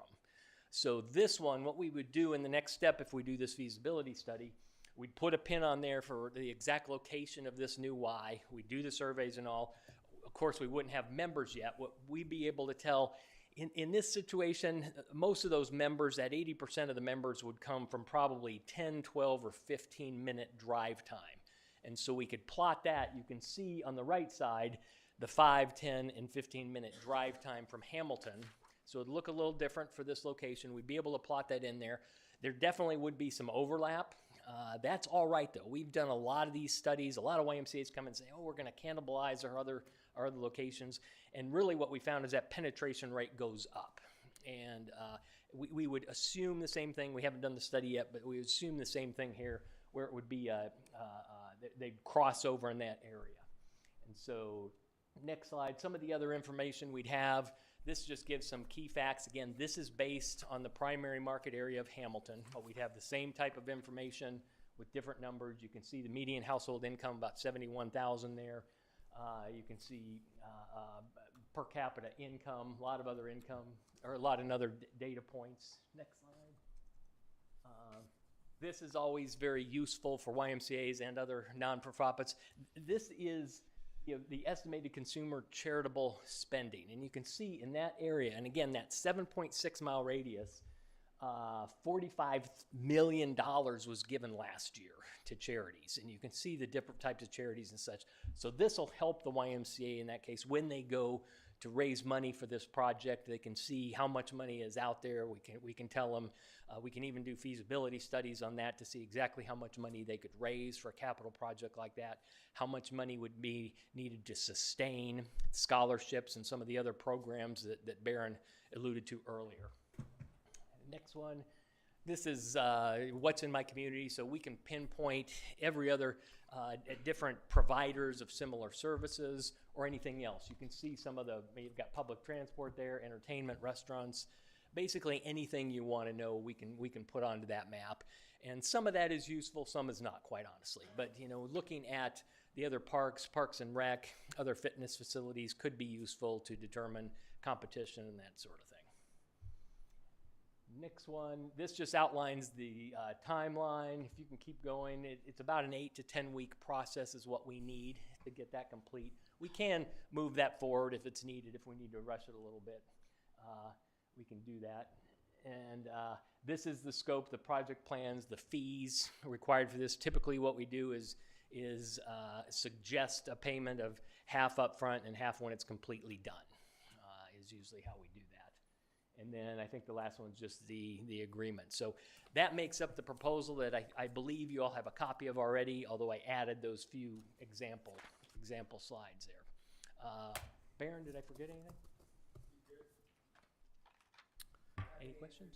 S13: So this one, what we would do in the next step if we do this feasibility study, we'd put a pin on there for the exact location of this new Y. We'd do the surveys and all. Of course, we wouldn't have members yet. What we'd be able to tell, in this situation, most of those members, that 80% of the members would come from probably 10, 12, or 15-minute drive time. And so we could plot that. You can see on the right side the 5, 10, and 15-minute drive time from Hamilton. So it'd look a little different for this location. We'd be able to plot that in there. There definitely would be some overlap. That's all right, though. We've done a lot of these studies. A lot of YMCAs come and say, oh, we're going to cannibalize our other locations. And really what we found is that penetration rate goes up. And we would assume the same thing. We haven't done the study yet, but we would assume the same thing here, where it would be, they'd cross over in that area. And so next slide, some of the other information we'd have. This just gives some key facts. Again, this is based on the primary market area of Hamilton, but we'd have the same type of information with different numbers. You can see the median household income, about $71,000 there. You can see per capita income, a lot of other income, or a lot of other data points. Next slide. This is always very useful for YMCAs and other non-for-profits. This is the estimated consumer charitable spending. And you can see in that area, and again, that 7.6 mile radius, $45 million was given last year to charities. And you can see the different types of charities and such. So this will help the YMCA in that case when they go to raise money for this project. They can see how much money is out there. We can tell them, we can even do feasibility studies on that to see exactly how much money they could raise for a capital project like that, how much money would be needed to sustain scholarships and some of the other programs that Barron alluded to earlier. Next one. This is what's in my community, so we can pinpoint every other different providers of similar services or anything else. You can see some of you've got public transport there, entertainment, restaurants, basically anything you want to know we can put onto that map. And some of that is useful, some is not, quite honestly. But looking at the other parks and rec, other fitness facilities could be useful to determine competition and that sort of thing. Next one, this just outlines the timeline. If you can keep going, it's about an 8 to 10 week process is what we need to get that complete. We can move that forward if it's needed, if we need to rush it a little bit. We can do that. And this is the scope, the project plans, the fees required for this. Typically what we do is suggest a payment of half upfront and half when it's completely done, is usually how we do that. And then I think the last one's just the agreement. So that makes up the proposal that I believe you all have a copy of already, although I added those few example slides there. Barron, did I forget anything? Any questions?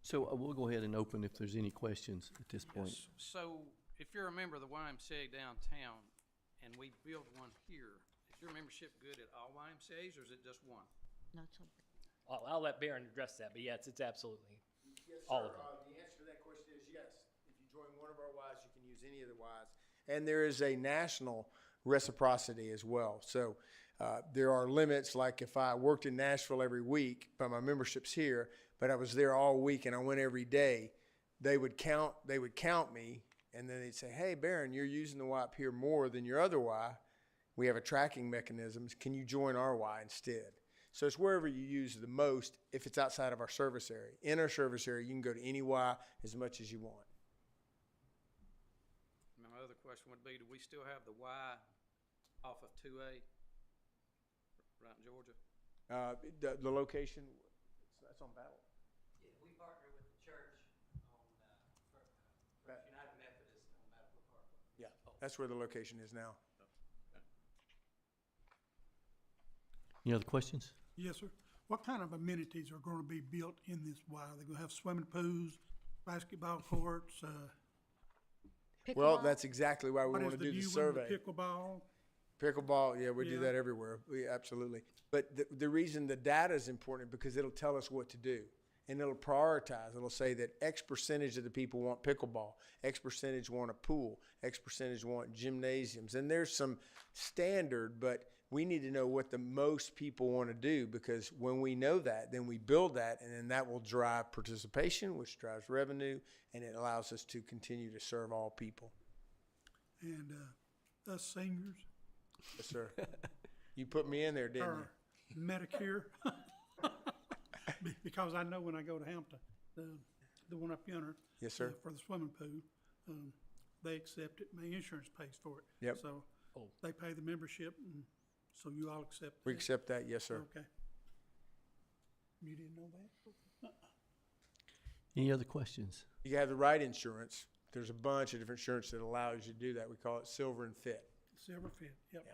S2: So we'll go ahead and open if there's any questions at this point.
S6: Yes. So if you're a member of the YMCA downtown and we build one here, is your membership good at all YMCAs or is it just one?
S1: No, it's okay.
S13: I'll let Barron address that, but yes, it's absolutely
S12: Yes,
S13: all
S12: sir.
S13: of them.
S12: The answer to that question is yes. If you join one of our Ys, you can use any of the Ys. And there is a national reciprocity as well. So there are limits, like if I worked in Nashville every week, but my membership's here, but I was there all week and I went every day, they would count me, and then they'd say, hey, Barron, you're using the Y up here more than your other Y. We have a tracking mechanism. Can you join our Y instead? So it's wherever you use the most if it's outside of our service area. In our service area, you can go to any Y as much as you want.
S6: My other question would be, do we still have the Y off of 2A right in Georgia?
S12: The location, that's on Battle.
S14: Yeah, we partner with the church on First United Methodist on Battlefield Parkway.
S12: Yeah, that's where the location is now.
S2: Any other questions?
S9: Yes, sir. What kind of amenities are gonna be built in this Y? They're gonna have swimming pools, basketball courts,
S12: Well,
S1: Pickleball?
S12: that's exactly why we
S9: what
S12: want
S9: is
S12: to
S9: the
S12: do the
S9: new one,
S12: survey.
S9: pickleball?
S12: Pickleball, yeah, we do
S9: Yeah.
S12: that everywhere. We absolutely. But the reason the data is important because it'll tell us what to do. And it'll prioritize. It'll say that X percentage of the people want pickleball, X percentage want a pool, X percentage want gymnasiums. And there's some standard, but we need to know what the most people want to do, because when we know that, then we build that, and then that will drive participation, which drives revenue, and it allows us to continue to serve all people.
S9: And, us seniors,
S12: Yes, sir. You put me in there, didn't you?
S9: or Medicare? Because I know when I go to Hampton, the one up yonder.
S12: Yes, sir.
S9: For the swimming pool, they accept it, my insurance pays for it.
S12: Yep.
S9: So, they pay the membership, and so you all accept
S12: We
S9: that?
S12: accept that, yes, sir.
S9: Okay. You didn't know that?
S2: Any other questions?
S12: You have the right insurance. There's a bunch of different insurance that allows you to do that. We call it Silver and Fit.
S9: Silver Fit, yep.
S12: Yeah.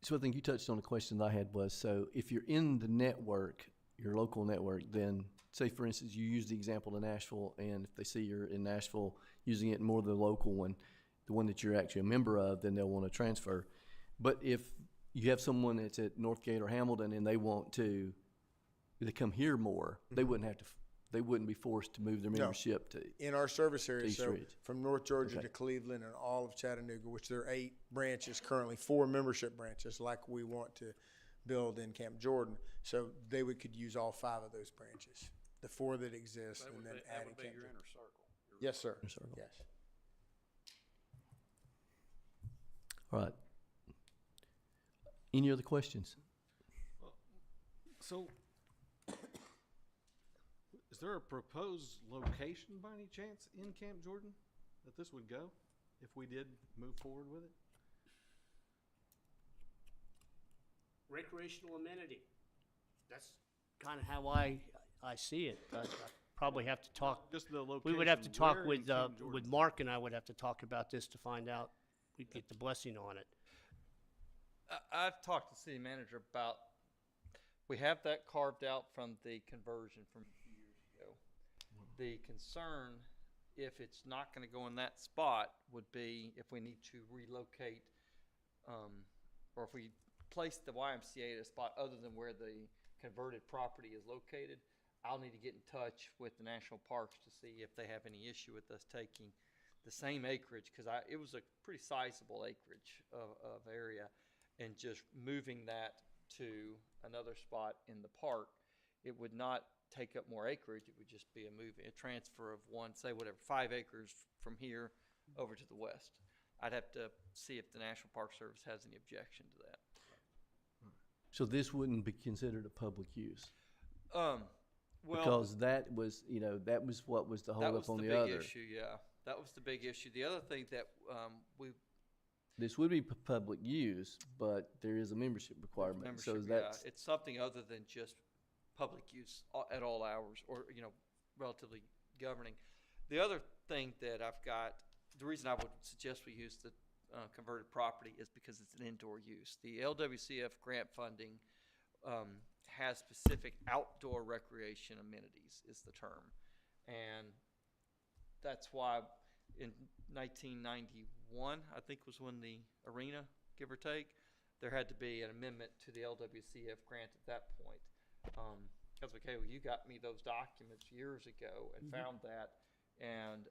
S2: So I think you touched on a question that I had was, so if you're in the network, your local network, then say for instance, you use the example of Nashville, and if they see you're in Nashville using it more than the local one, the one that you're actually a member of, then they'll want to transfer. But if you have someone that's at Northgate or Hamilton and they want to come here more, they wouldn't have to, they wouldn't be forced to move their
S12: No.
S2: membership to.
S12: In our service area,
S2: East
S12: so
S2: Ridge.
S12: from North Georgia
S2: Okay.
S12: to Cleveland and all of Chattanooga, which there are 8 branches currently, 4 membership branches, like we want to build in Camp Jordan. So they could use all 5 of those branches, the 4 that exist, and then adding Camp Jordan. Yes, sir.
S2: Inner circle.
S12: Yes.
S2: All right. Any other questions?
S5: So, is there a proposed location by any chance in Camp Jordan that this would go if we did move forward with it?
S7: Recreational amenity. That's kind of how I see it. I probably have to talk,
S5: Just the location.
S7: we would have to talk
S5: where in
S7: with
S5: Camp Jordan?
S7: Mark, and I would have to talk about this to find out, we'd get the blessing on it.
S11: I've talked to city manager about, we have that carved out from the conversion from a few years ago. The concern, if it's not gonna go in that spot, would be if we need to relocate, or if we place the YMCA at a spot other than where the converted property is located, I'll need to get in touch with the national parks to see if they have any issue with us taking the same acreage, cause it was a pretty sizable acreage of area, and just moving that to another spot in the park. It would not take up more acreage, it would just be a transfer of one, say whatever, 5 acres from here over to the west. I'd have to see if the National Park Service has any objection to that.
S2: So this wouldn't be considered a public use?
S11: Well,
S2: Because that was, that was what was the
S11: that
S2: holdup
S11: was
S2: on
S11: the
S2: the
S11: big
S2: other.
S11: issue, yeah. That was the big issue. The other thing that
S2: This would be public use, but there is a membership requirement. So
S11: membership, yeah,
S2: that's,
S11: it's something other than just public use at all hours, or, relatively governing. The other thing that I've got, the reason I would suggest we use the converted property is because it's an indoor use. The LWCF grant funding has specific outdoor recreation amenities is the term. And that's why in 1991, I think was when the arena, give or take, there had to be an amendment to the LWCF grant at that point. Because, okay, well, you got me those documents years ago and found that. And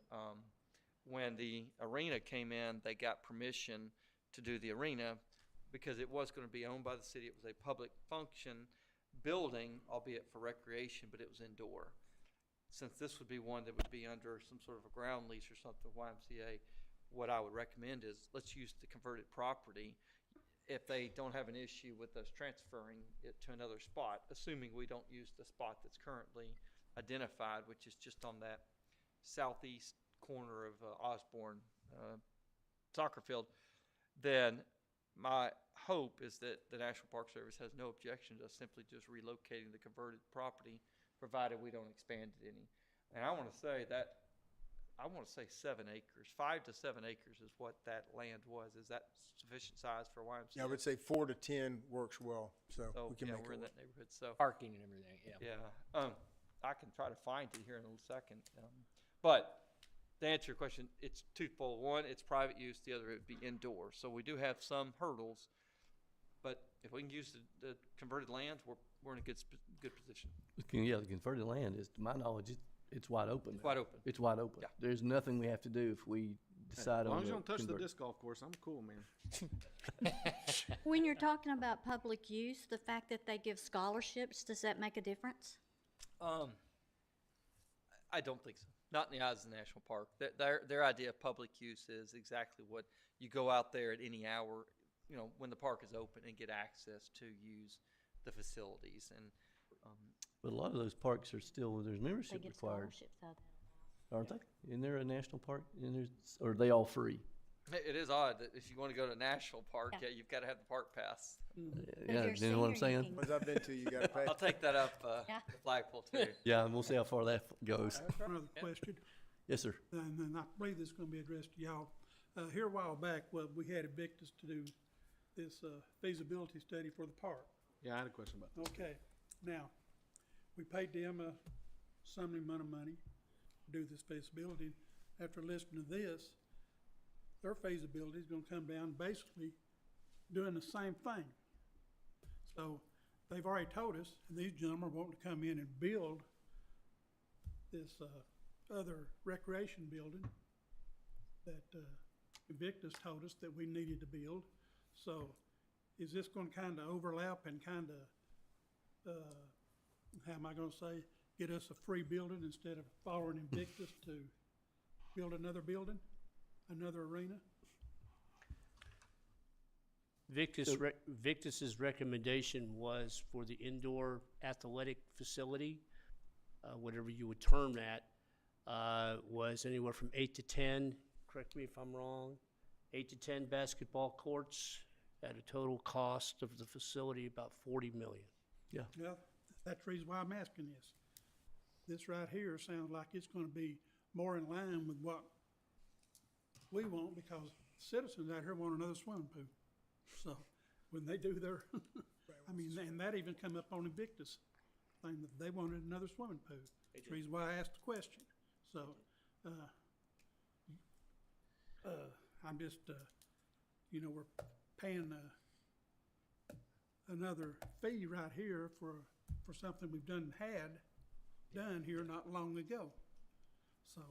S11: when the arena came in, they got permission to do the arena because it was going to be owned by the city. It was a public function building, albeit for recreation, but it was indoor. Since this would be one that would be under some sort of a ground lease or something, YMCA, what I would recommend is let's use the converted property if they don't have an issue with us transferring it to another spot, assuming we don't use the spot that's currently identified, which is just on that southeast corner of Osborne soccer field. Then my hope is that the National Park Service has no objection to us simply just relocating the converted property, provided we don't expand it any. And I want to say that I want to say 7 acres, 5 to 7 acres is what that land was. Is that sufficient size for YMCA?
S12: Yeah, I would say 4 to 10 works well, so
S11: So,
S12: we can
S11: yeah,
S12: make
S11: we're
S12: it
S11: in
S12: work.
S11: that neighborhood, so.
S13: Parking and everything, yeah.
S11: Yeah, I can try to find it here in a second. But to answer your question, it's twofold. One, it's private use. The other, it'd be indoors. So we do have some hurdles. But if we can use the converted lands, we're in a good position.
S2: Yeah, the converted land is, to my knowledge, it's wide open.
S11: It's wide open.
S2: It's wide open.
S11: Yeah.
S2: There's nothing we have to do if we decide
S5: As
S2: on
S5: long as you
S2: the
S5: don't touch the
S2: convert-
S5: disc golf course, I'm cool, man.
S1: When you're talking about public use, the fact that they give scholarships, does that make a difference?
S11: I don't think so. Not in the eyes of the national park. Their idea of public use is exactly what you go out there at any hour, you know, when the park is open and get access to use the facilities. And
S2: But a lot of those parks are still, there's
S1: They
S2: membership
S1: give
S2: required,
S1: scholarships out
S2: aren't they? Isn't there a national park? Or are they all free?
S11: it is odd that if you want to go to national park,
S1: Yeah.
S11: you've got to have the park pass.
S2: Yeah,
S1: you're
S2: you know what I'm
S1: senior, you
S2: saying?
S1: can-
S12: Ones I've been to, you gotta pay.
S11: I'll take that up,
S1: Yeah.
S11: the flagpole too.
S2: Yeah, and we'll see how far that goes.
S9: Another question,
S2: Yes, sir.
S9: and then I believe this is gonna be addressed to y'all. Here a while back, well, we had Invictus to do this feasibility study for the park.
S5: Yeah, I had a question about that.
S9: Okay, now, we paid them some amount of money to do this feasibility. After listening to this, their feasibility is gonna come down basically doing the same thing. So, they've already told us, and these gentlemen are wanting to come in and build this other recreation building that Invictus told us that we needed to build. So, is this gonna kinda overlap and kinda, how am I gonna say, get us a free building instead of following Invictus to build another building, another arena?
S7: Victus's recommendation was for the indoor athletic facility, whatever you would term that, was anywhere from 8 to 10, correct me if I'm wrong, 8 to 10 basketball courts at a total cost of the facility about $40 million.
S9: Well, that's the reason why I'm asking this. This right here sounds like it's gonna be more in line with what we want, because citizens out here want another swimming pool. So, when they do their, I mean, and that even come up on Invictus thing, that they wanted another swimming pool. That's the reason why I asked the question. So, I'm just, you know, we're paying another fee right here for something we've done here not long ago. So,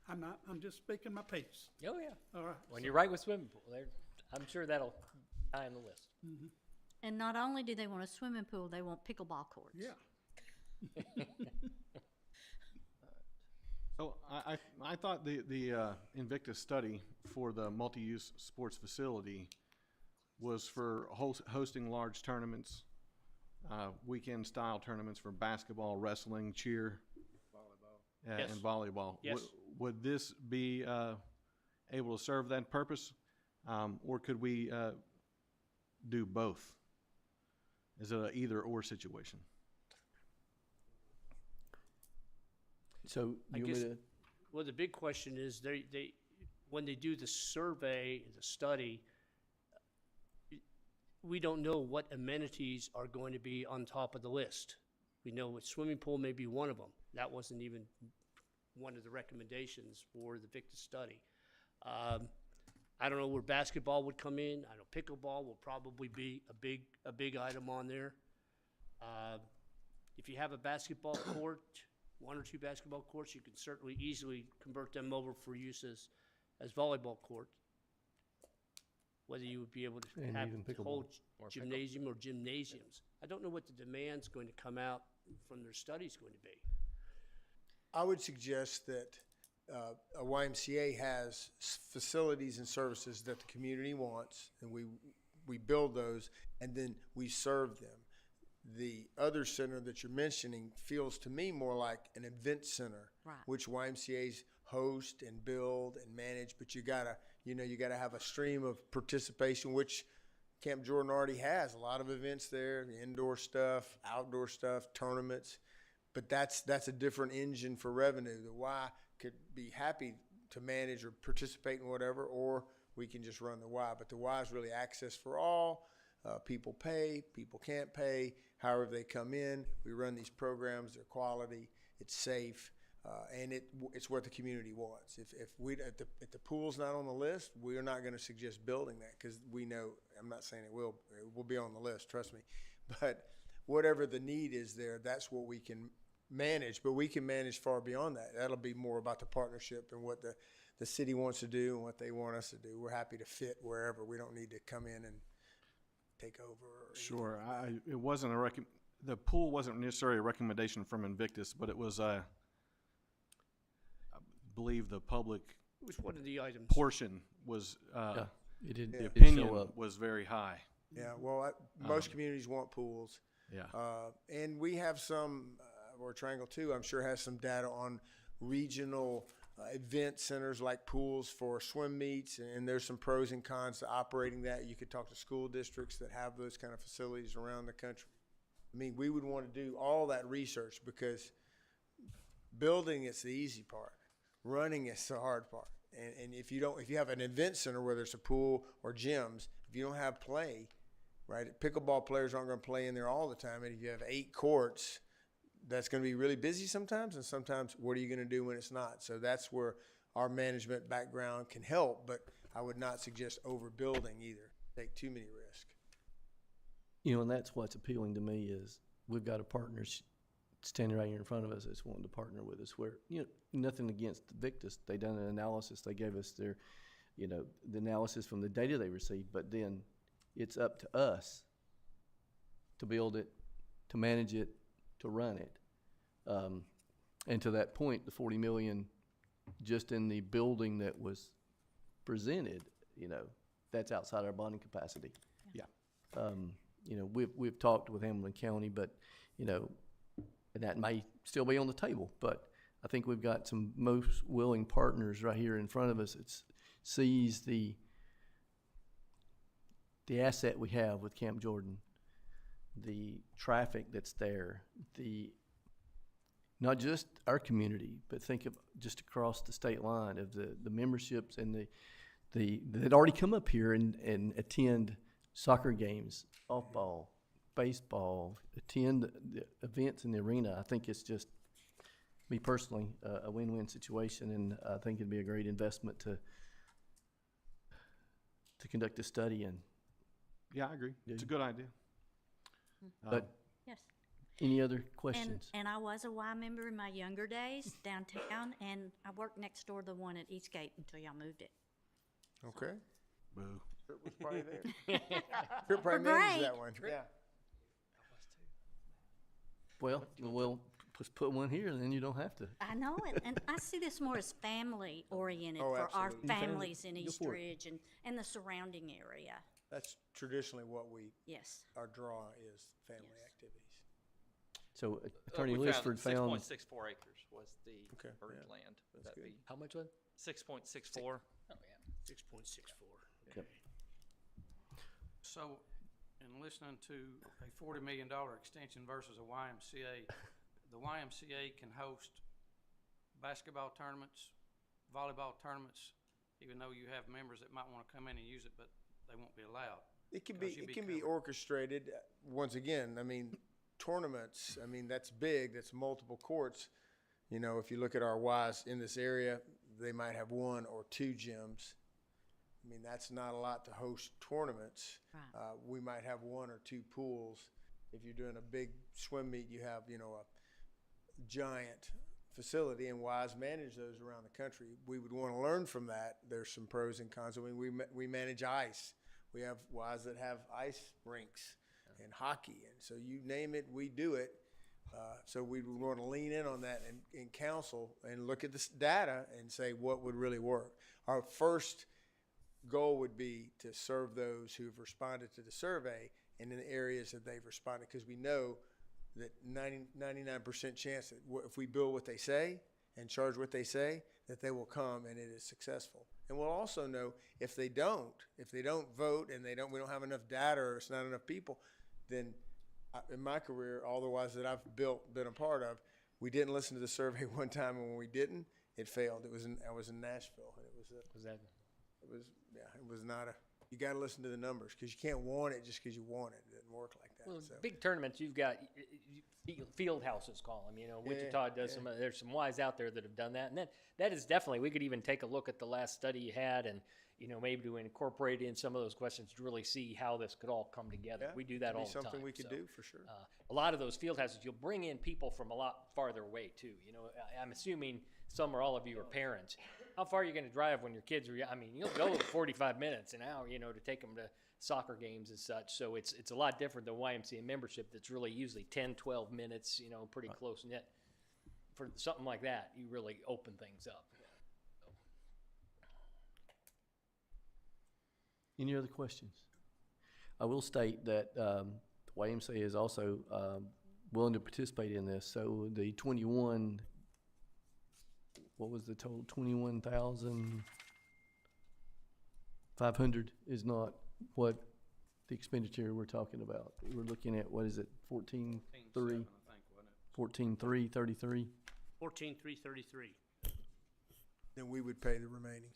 S9: I'm just speaking my piece.
S13: Oh, yeah.
S9: All right.
S13: When you're right with swimming pool, I'm sure that'll die on the list.
S1: And not only do they want a swimming pool, they want pickleball courts.
S9: Yeah.
S5: So I thought the Invictus study for the multi-use sports facility was for hosting large tournaments, weekend-style tournaments for basketball, wrestling, cheer,
S7: Yes.
S5: and volleyball.
S7: Yes.
S5: Would this be able to serve that purpose, or could we do both? Is it an either-or situation?
S2: So
S7: I
S2: you want me
S7: guess-
S2: to,
S7: Well, the big question is, when they do the survey, the study, we don't know what amenities are going to be on top of the list. We know a swimming pool may be one of them. That wasn't even one of the recommendations for the Victus study. I don't know where basketball would come in. I know pickleball will probably be a big item on there. If you have a basketball court, 1 or 2 basketball courts, you can certainly easily convert them over for use as volleyball courts. Whether you would be able to
S2: And
S7: have
S2: even
S7: the
S2: pickleball.
S7: whole gymnasium or gymnasiums. I don't know what the demand's going to come out from their study's going to be.
S12: I would suggest that a YMCA has facilities and services that the community wants, and we build those, and then we serve them. The other center that you're mentioning feels to me more like an event center,
S1: Right.
S12: which YMCA's host and build and manage, but you gotta have a stream of participation, which Camp Jordan already has. A lot of events there, the indoor stuff, outdoor stuff, tournaments. But that's a different engine for revenue. The could be happy to manage or participate in whatever, or we can just run the Y. But the Y is really access for all. People pay, people can't pay, however they come in. We run these programs, they're quality, it's safe, and it's what the community wants. If the pool's not on the list, we are not going to suggest building that, because we know, I'm not saying it will be on the list, trust me. But whatever the need is there, that's what we can manage, but we can manage far beyond that. That'll be more about the partnership and what the city wants to do and what they want us to do. We're happy to fit wherever. We don't need to come in and take over. Or
S5: Sure. It wasn't the pool wasn't necessarily a recommendation from Invictus, but it was, I believe the public
S7: It was one of the items.
S5: portion was,
S2: It did,
S5: the
S2: it did show
S5: opinion
S2: up.
S5: was very high.
S12: Yeah, well, most communities want pools.
S5: Yeah.
S12: And we have some, or Triangle 2, I'm sure has some data on regional event centers like pools for swim meets, and there's some pros and cons to operating that. You could talk to school districts that have those kind of facilities around the country. I mean, we would want to do all that research, because building is the easy part. Running is the hard part. And if you have an event center, whether it's a pool or gyms, if you don't have play, right? Pickleball players aren't going to play in there all the time. And if you have 8 courts, that's going to be really busy sometimes. And sometimes, what are you going to do when it's not? So that's where our management background can help. But I would not suggest overbuilding either. Take too many risks.
S2: You know, and that's what's appealing to me is we've got a partner standing right here in front of us that's wanting to partner with us, where, you know, nothing against Victus. They done an analysis. They gave us their, you know, the analysis from the data they received, but then it's up to us to build it, to manage it, to run it. And to that point, the 40 million just in the building that was presented, you know, that's outside our bonding capacity.
S5: Yeah.
S2: You know, we've talked with Hamilton County, but, you know, and that may still be on the table, but I think we've got some most willing partners right here in front of us that sees the asset we have with Camp Jordan, the traffic that's there, not just our community, but think of just across the state line of the memberships and that already come up here and attend soccer games, softball, baseball, attend the events in the arena. I think it's just, me personally, a win-win situation, and I think it'd be a great investment to conduct a study in.
S5: Yeah, I agree. It's a good idea.
S2: But
S1: Yes.
S2: any other questions?
S1: And I was a Y member in my younger days downtown, and I worked next door to the one at Eastgate until y'all moved it.
S12: Okay.
S5: Boo.
S12: Trip was probably there. Trip probably managed that one. Yeah.
S2: Well, we'll just put one here, and then you don't have to.
S1: I know it, and I see this more as family oriented
S12: Oh,
S1: for our
S12: absolutely.
S1: families in
S2: Go
S1: East
S2: for it.
S1: Ridge and the surrounding area.
S12: That's traditionally what
S1: Yes.
S12: our draw is, family
S1: Yes.
S12: activities.
S2: So Attorney
S14: We found
S2: Lisford found,
S14: 6.64 acres was the
S12: Okay,
S14: bird
S12: yeah,
S14: land. Would
S12: that's
S14: that
S12: good.
S14: be
S13: How much was it?
S14: 6.64? Oh, yeah.
S7: 6.64.
S2: Yep.
S6: So, in listening to a $40 million extension versus a YMCA, the YMCA can host basketball tournaments, volleyball tournaments, even though you have members that might want to come in and use it, but they won't be allowed.
S12: It can
S6: 'Cause
S12: be,
S6: you'd
S12: it
S6: be
S12: can be
S6: covered.
S12: orchestrated. Once again, I mean, tournaments, I mean, that's big, that's multiple courts. You know, if you look at our Ys in this area, they might have 1 or 2 gyms. I mean, that's not a lot to host tournaments.
S1: Right.
S12: We might have 1 or 2 pools. If you're doing a big swim meet, you have, you know, a giant facility, and Ys manage those around the country. We would want to learn from that. There's some pros and cons. I mean, we manage ice. We have Ys that have ice rinks and hockey, and so you name it, we do it. So we would want to lean in on that and counsel and look at this data and say what would really work. Our first goal would be to serve those who have responded to the survey and in the areas that they've responded, because we know that 99% chance that if we build what they say and charge what they say, that they will come and it is successful. And we'll also know if they don't vote and we don't have enough data or it's not enough people, then in my career, all the Ys that I've been a part of, we didn't listen to the survey one time, and when we didn't, it failed. I was in Nashville, and
S13: Was that?
S12: it was not you got to listen to the numbers, because you can't want it just because you want it. It doesn't work like that.
S13: Well,
S12: So.
S13: big tournaments, you've got field houses, call them. Wichita does some. There's some Ys out there that have done that, and that is definitely. We could even take a look at the last study you had, and maybe to incorporate in some of those questions to really see how this could all come together.
S12: Yeah,
S13: We do that
S12: it'd be
S13: all the time.
S12: something we could
S13: so,
S12: do for sure.
S13: A lot of those field houses, you'll bring in people from a lot farther away too. I'm assuming some or all of you are parents. How far are you going to drive when your kids are? I mean, you'll go 45 minutes, an hour, to take them to soccer games and such. So it's a lot different than YMCA membership. That's really usually 10, 12 minutes. Pretty close knit. For something like that, you really open things up.
S2: Any other questions? I will state that YMCA is also willing to participate in this. So the 21, what was the total? 21,500 is not what the expenditure we're talking about. We're looking at, what is it, 14.3? 14.333?
S7: 14,333.
S12: Then we would pay the remaining.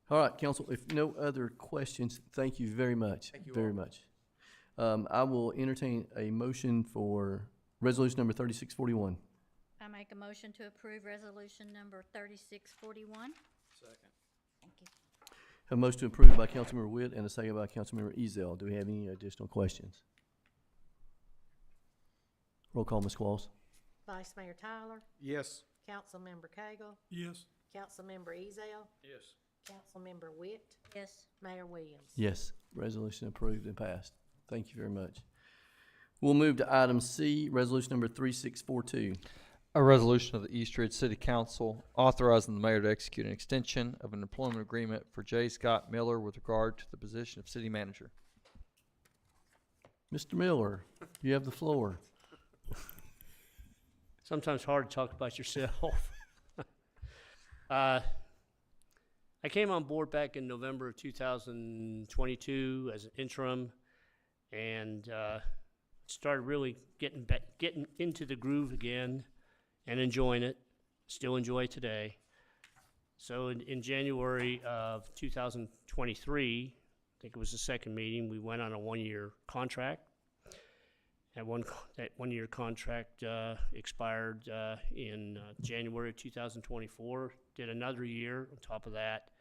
S2: All right, council, if no other questions, thank you very much.
S12: Thank you
S2: very
S12: all.
S2: much. I will entertain a motion for resolution number 3641.
S1: I make a motion to approve resolution number 3641.
S5: Second.
S1: Thank you.
S2: A motion to approve by Councilmember Witt and a second by Councilmember Ezell. Do we have any additional questions? Roll call, Ms. Qualls.
S4: Vice Mayor Tyler,
S5: Yes.
S4: Councilmember Cagle,
S9: Yes.
S4: Councilmember Ezell,
S6: Yes.
S4: Councilmember Witt,
S1: Yes.
S4: Mayor Williams.
S2: Yes, resolution approved and passed. Thank you very much. We'll move to item C, resolution number 3642.
S11: A resolution of the East Ridge City Council authorizing the mayor to execute an extension of an employment agreement for J. Scott Miller with regard to the position of city manager.
S2: Mr. Miller, you have the floor.
S7: Sometimes hard to talk about yourself. I came on board back in November of 2022 as an interim, and started really getting into the groove again and enjoying it. Still enjoy it today. So in January of 2023, I think it was the second meeting, we went on a one-year contract. That one-year contract expired in January of 2024. Did another year on top of that,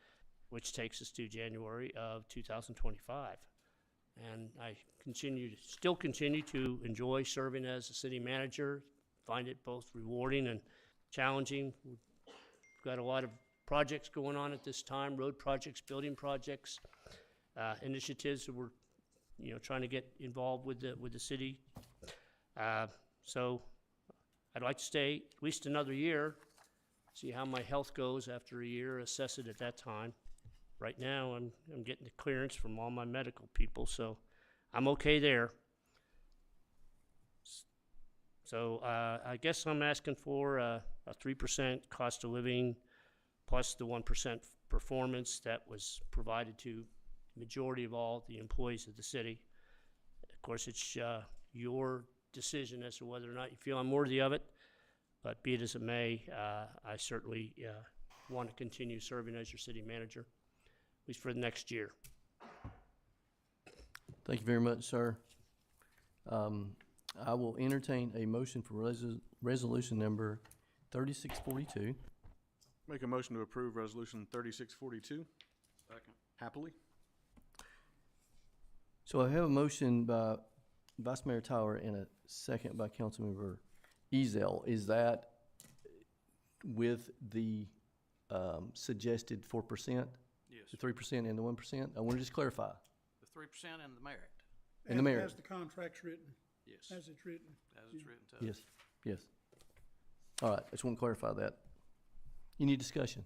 S7: which takes us to January of 2025. And I still continue to enjoy serving as a city manager. Find it both rewarding and challenging. We've got a lot of projects going on at this time: road projects, building projects, initiatives that we're trying to get involved with the city. So I'd like to stay at least another year, see how my health goes after a year, assess it at that time. Right now, I'm getting the clearance from all my medical people, so I'm okay there. So I guess I'm asking for a 3% cost of living plus the 1% performance that was provided to the majority of all the employees of the city. Of course, it's your decision as to whether or not you feel I'm worthy of it, but be it as it may, I certainly want to continue serving as your city manager, at least for the next year.
S2: Thank you very much, sir. I will entertain a motion for resolution number 3642.
S5: Make a motion to approve resolution 3642.
S6: Second.
S5: Happily.
S2: So I have a motion by Vice Mayor Tyler and a second by Councilmember Ezell. Is that with the suggested 4%?
S6: Yes.
S2: The 3% and the 1%? I want to just clarify.
S6: The 3% and the merit.
S2: And the merit.
S9: As the contract's written,
S6: Yes.
S9: as it's written.
S6: As it's written to us.
S2: Yes, yes. All right, I just want to clarify that. Any discussion?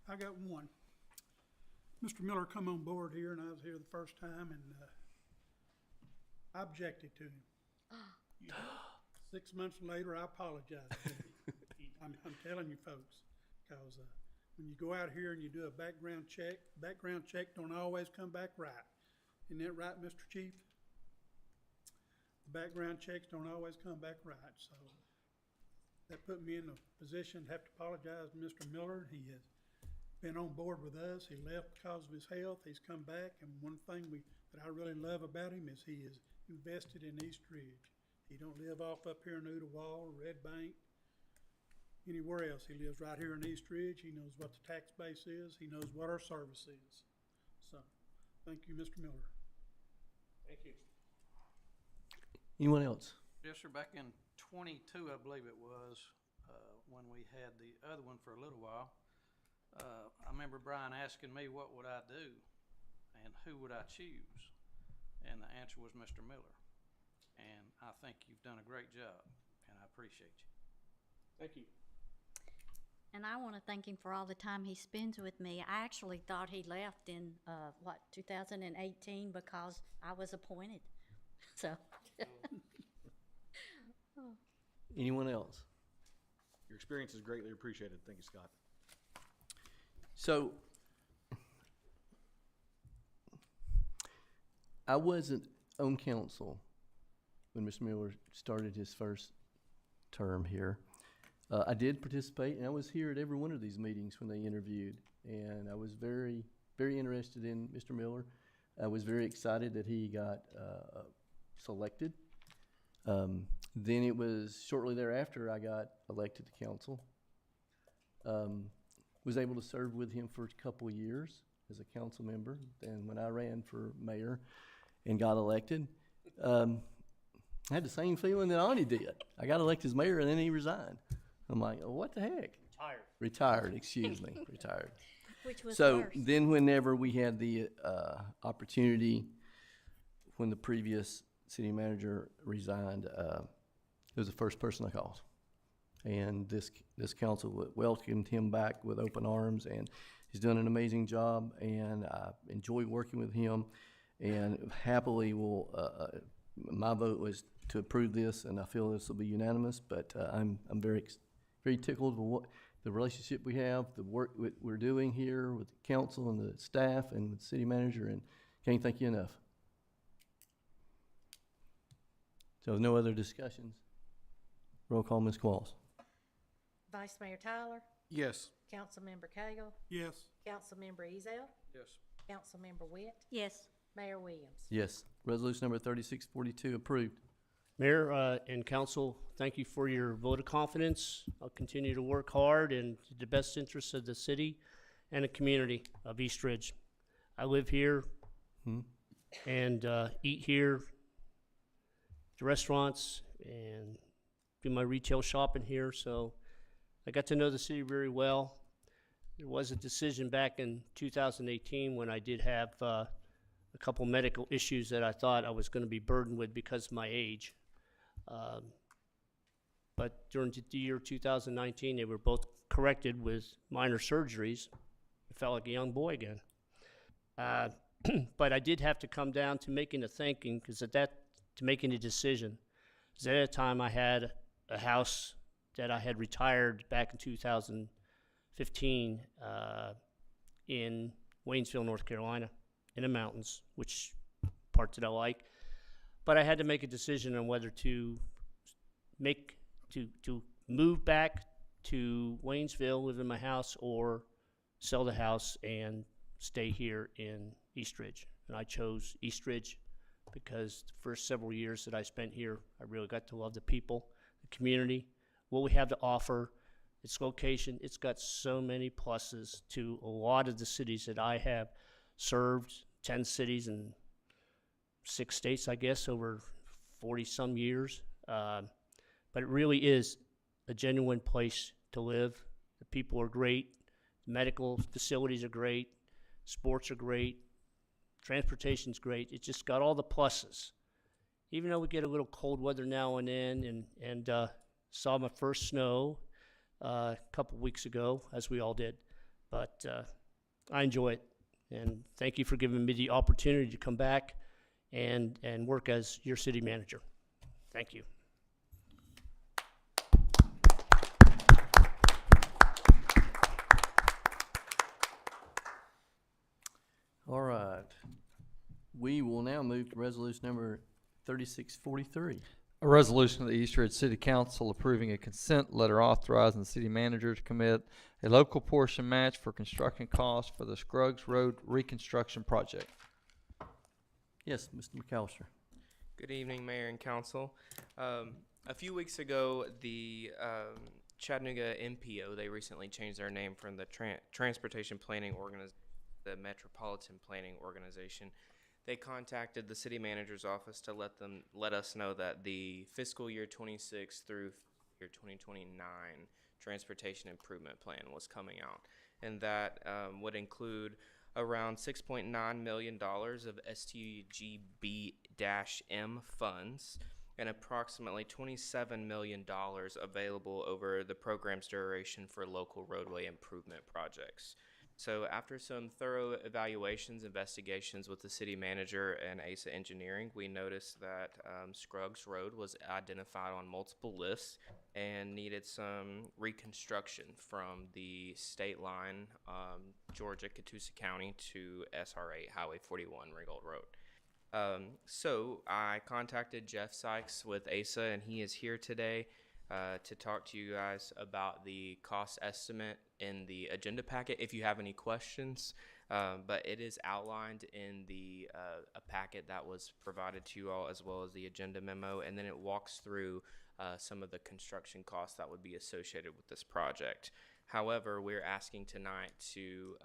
S9: I got one. Mr. Miller come on board here, and I was here the first time, and I objected to him. 6 months later, I apologized to him. I'm telling you folks, because when you go out here and you do a background check don't always come back right. Isn't that right, Mr. Chief? Background checks don't always come back right, so that put me in a position to have to apologize to Mr. Miller. He has been on board with us. He left because of his health. He's come back, and one thing that I really love about him is he is invested in East Ridge. He don't live off up here in Ooltewah, Red Bank, anywhere else. He lives right here in East Ridge. He knows what the tax base is. He knows what our service is. So, thank you, Mr. Miller.
S7: Thank you.
S2: Anyone else?
S6: Yes, sir, back in 22, I believe it was, when we had the other one for a little while, I remember Brian asking me what would I do and who would I choose, and the answer was Mr. Miller. And I think you've done a great job, and I appreciate you.
S7: Thank you.
S1: And I want to thank him for all the time he spends with me. I actually thought he left in, 2018 because I was appointed. So.
S2: Anyone else?
S5: Your experience is greatly appreciated. Thank you, Scott.
S2: So, I wasn't on council when Mr. Miller started his first term here. I did participate, and I was here at every one of these meetings when they interviewed, and I was very, very interested in Mr. Miller. I was very excited that he got selected. Then it was shortly thereafter I got elected to council. Was able to serve with him for a couple of years as a council member. And when I ran for mayor and got elected, I had the same feeling that Ani did. I got elected as mayor and then he resigned. I'm like, oh, what the heck? Retired, excuse me, retired.
S1: Which was
S2: So
S1: worse.
S2: then whenever we had the opportunity, when the previous city manager resigned, he was the first person I called. And this council welcomed him back with open arms, and he's done an amazing job, and I enjoy working with him, and happily my vote was to approve this, and I feel this will be unanimous, but I'm very tickled with what the relationship we have, the work we're doing here with the council and the staff and the city manager, and can't thank you enough. So no other discussions. Roll call, Ms. Qualls.
S4: Vice Mayor Tyler,
S5: Yes.
S4: Councilmember Cagle,
S9: Yes.
S4: Councilmember Ezell,
S6: Yes.
S4: Councilmember Witt,
S1: Yes.
S4: Mayor Williams.
S2: Yes. Resolution number 3642 approved.
S7: Mayor and council, thank you for your vote of confidence. I'll continue to work hard in the best interests of the city and the community of East Ridge. I live here and eat here, the restaurants, and do my retail shopping here, so I got to know the city very well. There was a decision back in 2018 when I did have a couple medical issues that I thought I was going to be burdened with because of my age. But during the year 2019, they were both corrected with minor surgeries. I felt like a young boy again. But I did have to come down to making a thinking, because to making a decision. Because at that time I had a house that I had retired back in 2015 in Waynesville, North Carolina, in the mountains, which parts that I like. But I had to make a decision on whether to move back to Waynesville, live in my house, or sell the house and stay here in East Ridge. And I chose East Ridge because the first several years that I spent here, I really got to love the people, the community, what we have to offer, its location. It's got so many pluses to a lot of the cities that I have served, 10 cities and 6 states, I guess, over 40-some years. But it really is a genuine place to live. The people are great. The medical facilities are great. Sports are great. Transportation's great. It's just got all the pluses. Even though we get a little cold weather now and then, and saw my first snow a couple weeks ago, as we all did. But I enjoy it. And thank you for giving me the opportunity to come back and work as your city manager. Thank you.
S2: All right. We will now move to resolution number 3643.
S11: A resolution of the East Ridge City Council approving a consent letter authorizing the city manager to commit a local portion match for construction costs for the Scruggs Road reconstruction project.
S2: Yes, Mr. McAllister.
S10: Good evening, Mayor and Council. A few weeks ago, the Chattanooga MPO, they recently changed their name from the Transportation Planning Organization, the Metropolitan Planning Organization. They contacted the city manager's office to let us know that the fiscal year 26 through year 2029 transportation improvement plan was coming out, and that would include around $6.9 million of STGB-M funds and approximately $27 million available over the program's duration for local roadway improvement projects. So after some thorough evaluations, investigations with the city manager and ASA Engineering, we noticed that Scruggs Road was identified on multiple lists and needed some reconstruction from the state line, Georgia, Catoosa County to SR8 Highway 41 Ringgold Road. So I contacted Jeff Sykes with ASA, and he is here today to talk to you guys about the cost estimate in the agenda packet if you have any questions. But it is outlined in the a packet that was provided to you all, as well as the agenda memo, and then it walks through some of the construction costs that would be associated with this project. However, we're asking tonight to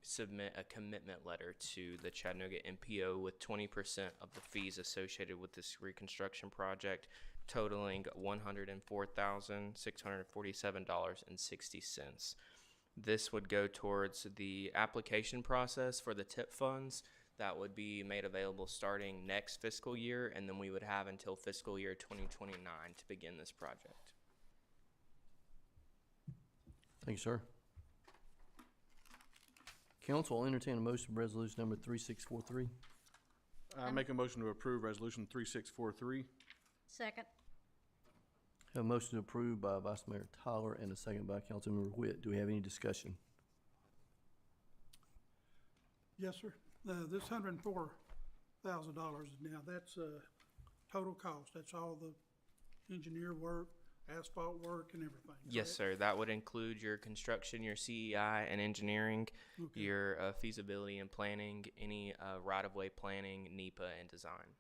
S10: submit a commitment letter to the Chattanooga MPO with 20% of the fees associated with this reconstruction project, totaling $104,647.60. This would go towards the application process for the TIP funds that would be made available starting next fiscal year, and then we would have until fiscal year 2029 to begin this project.
S2: Thank you, sir. Council, I'll entertain a motion for resolution number 3643.
S5: I make a motion to approve resolution 3643.
S1: Second.
S2: Have a motion to approve by Vice Mayor Tyler and a second by Councilmember Witt. Do we have any discussion?
S9: Yes, sir. This $104,000 now, that's total cost. That's all the engineer work, asphalt work, and everything.
S10: Yes,
S9: correct?
S10: sir. That would include your construction, your CEI and engineering,
S9: Okay.
S10: your feasibility and planning, any right-of-way planning, NEPA, and design.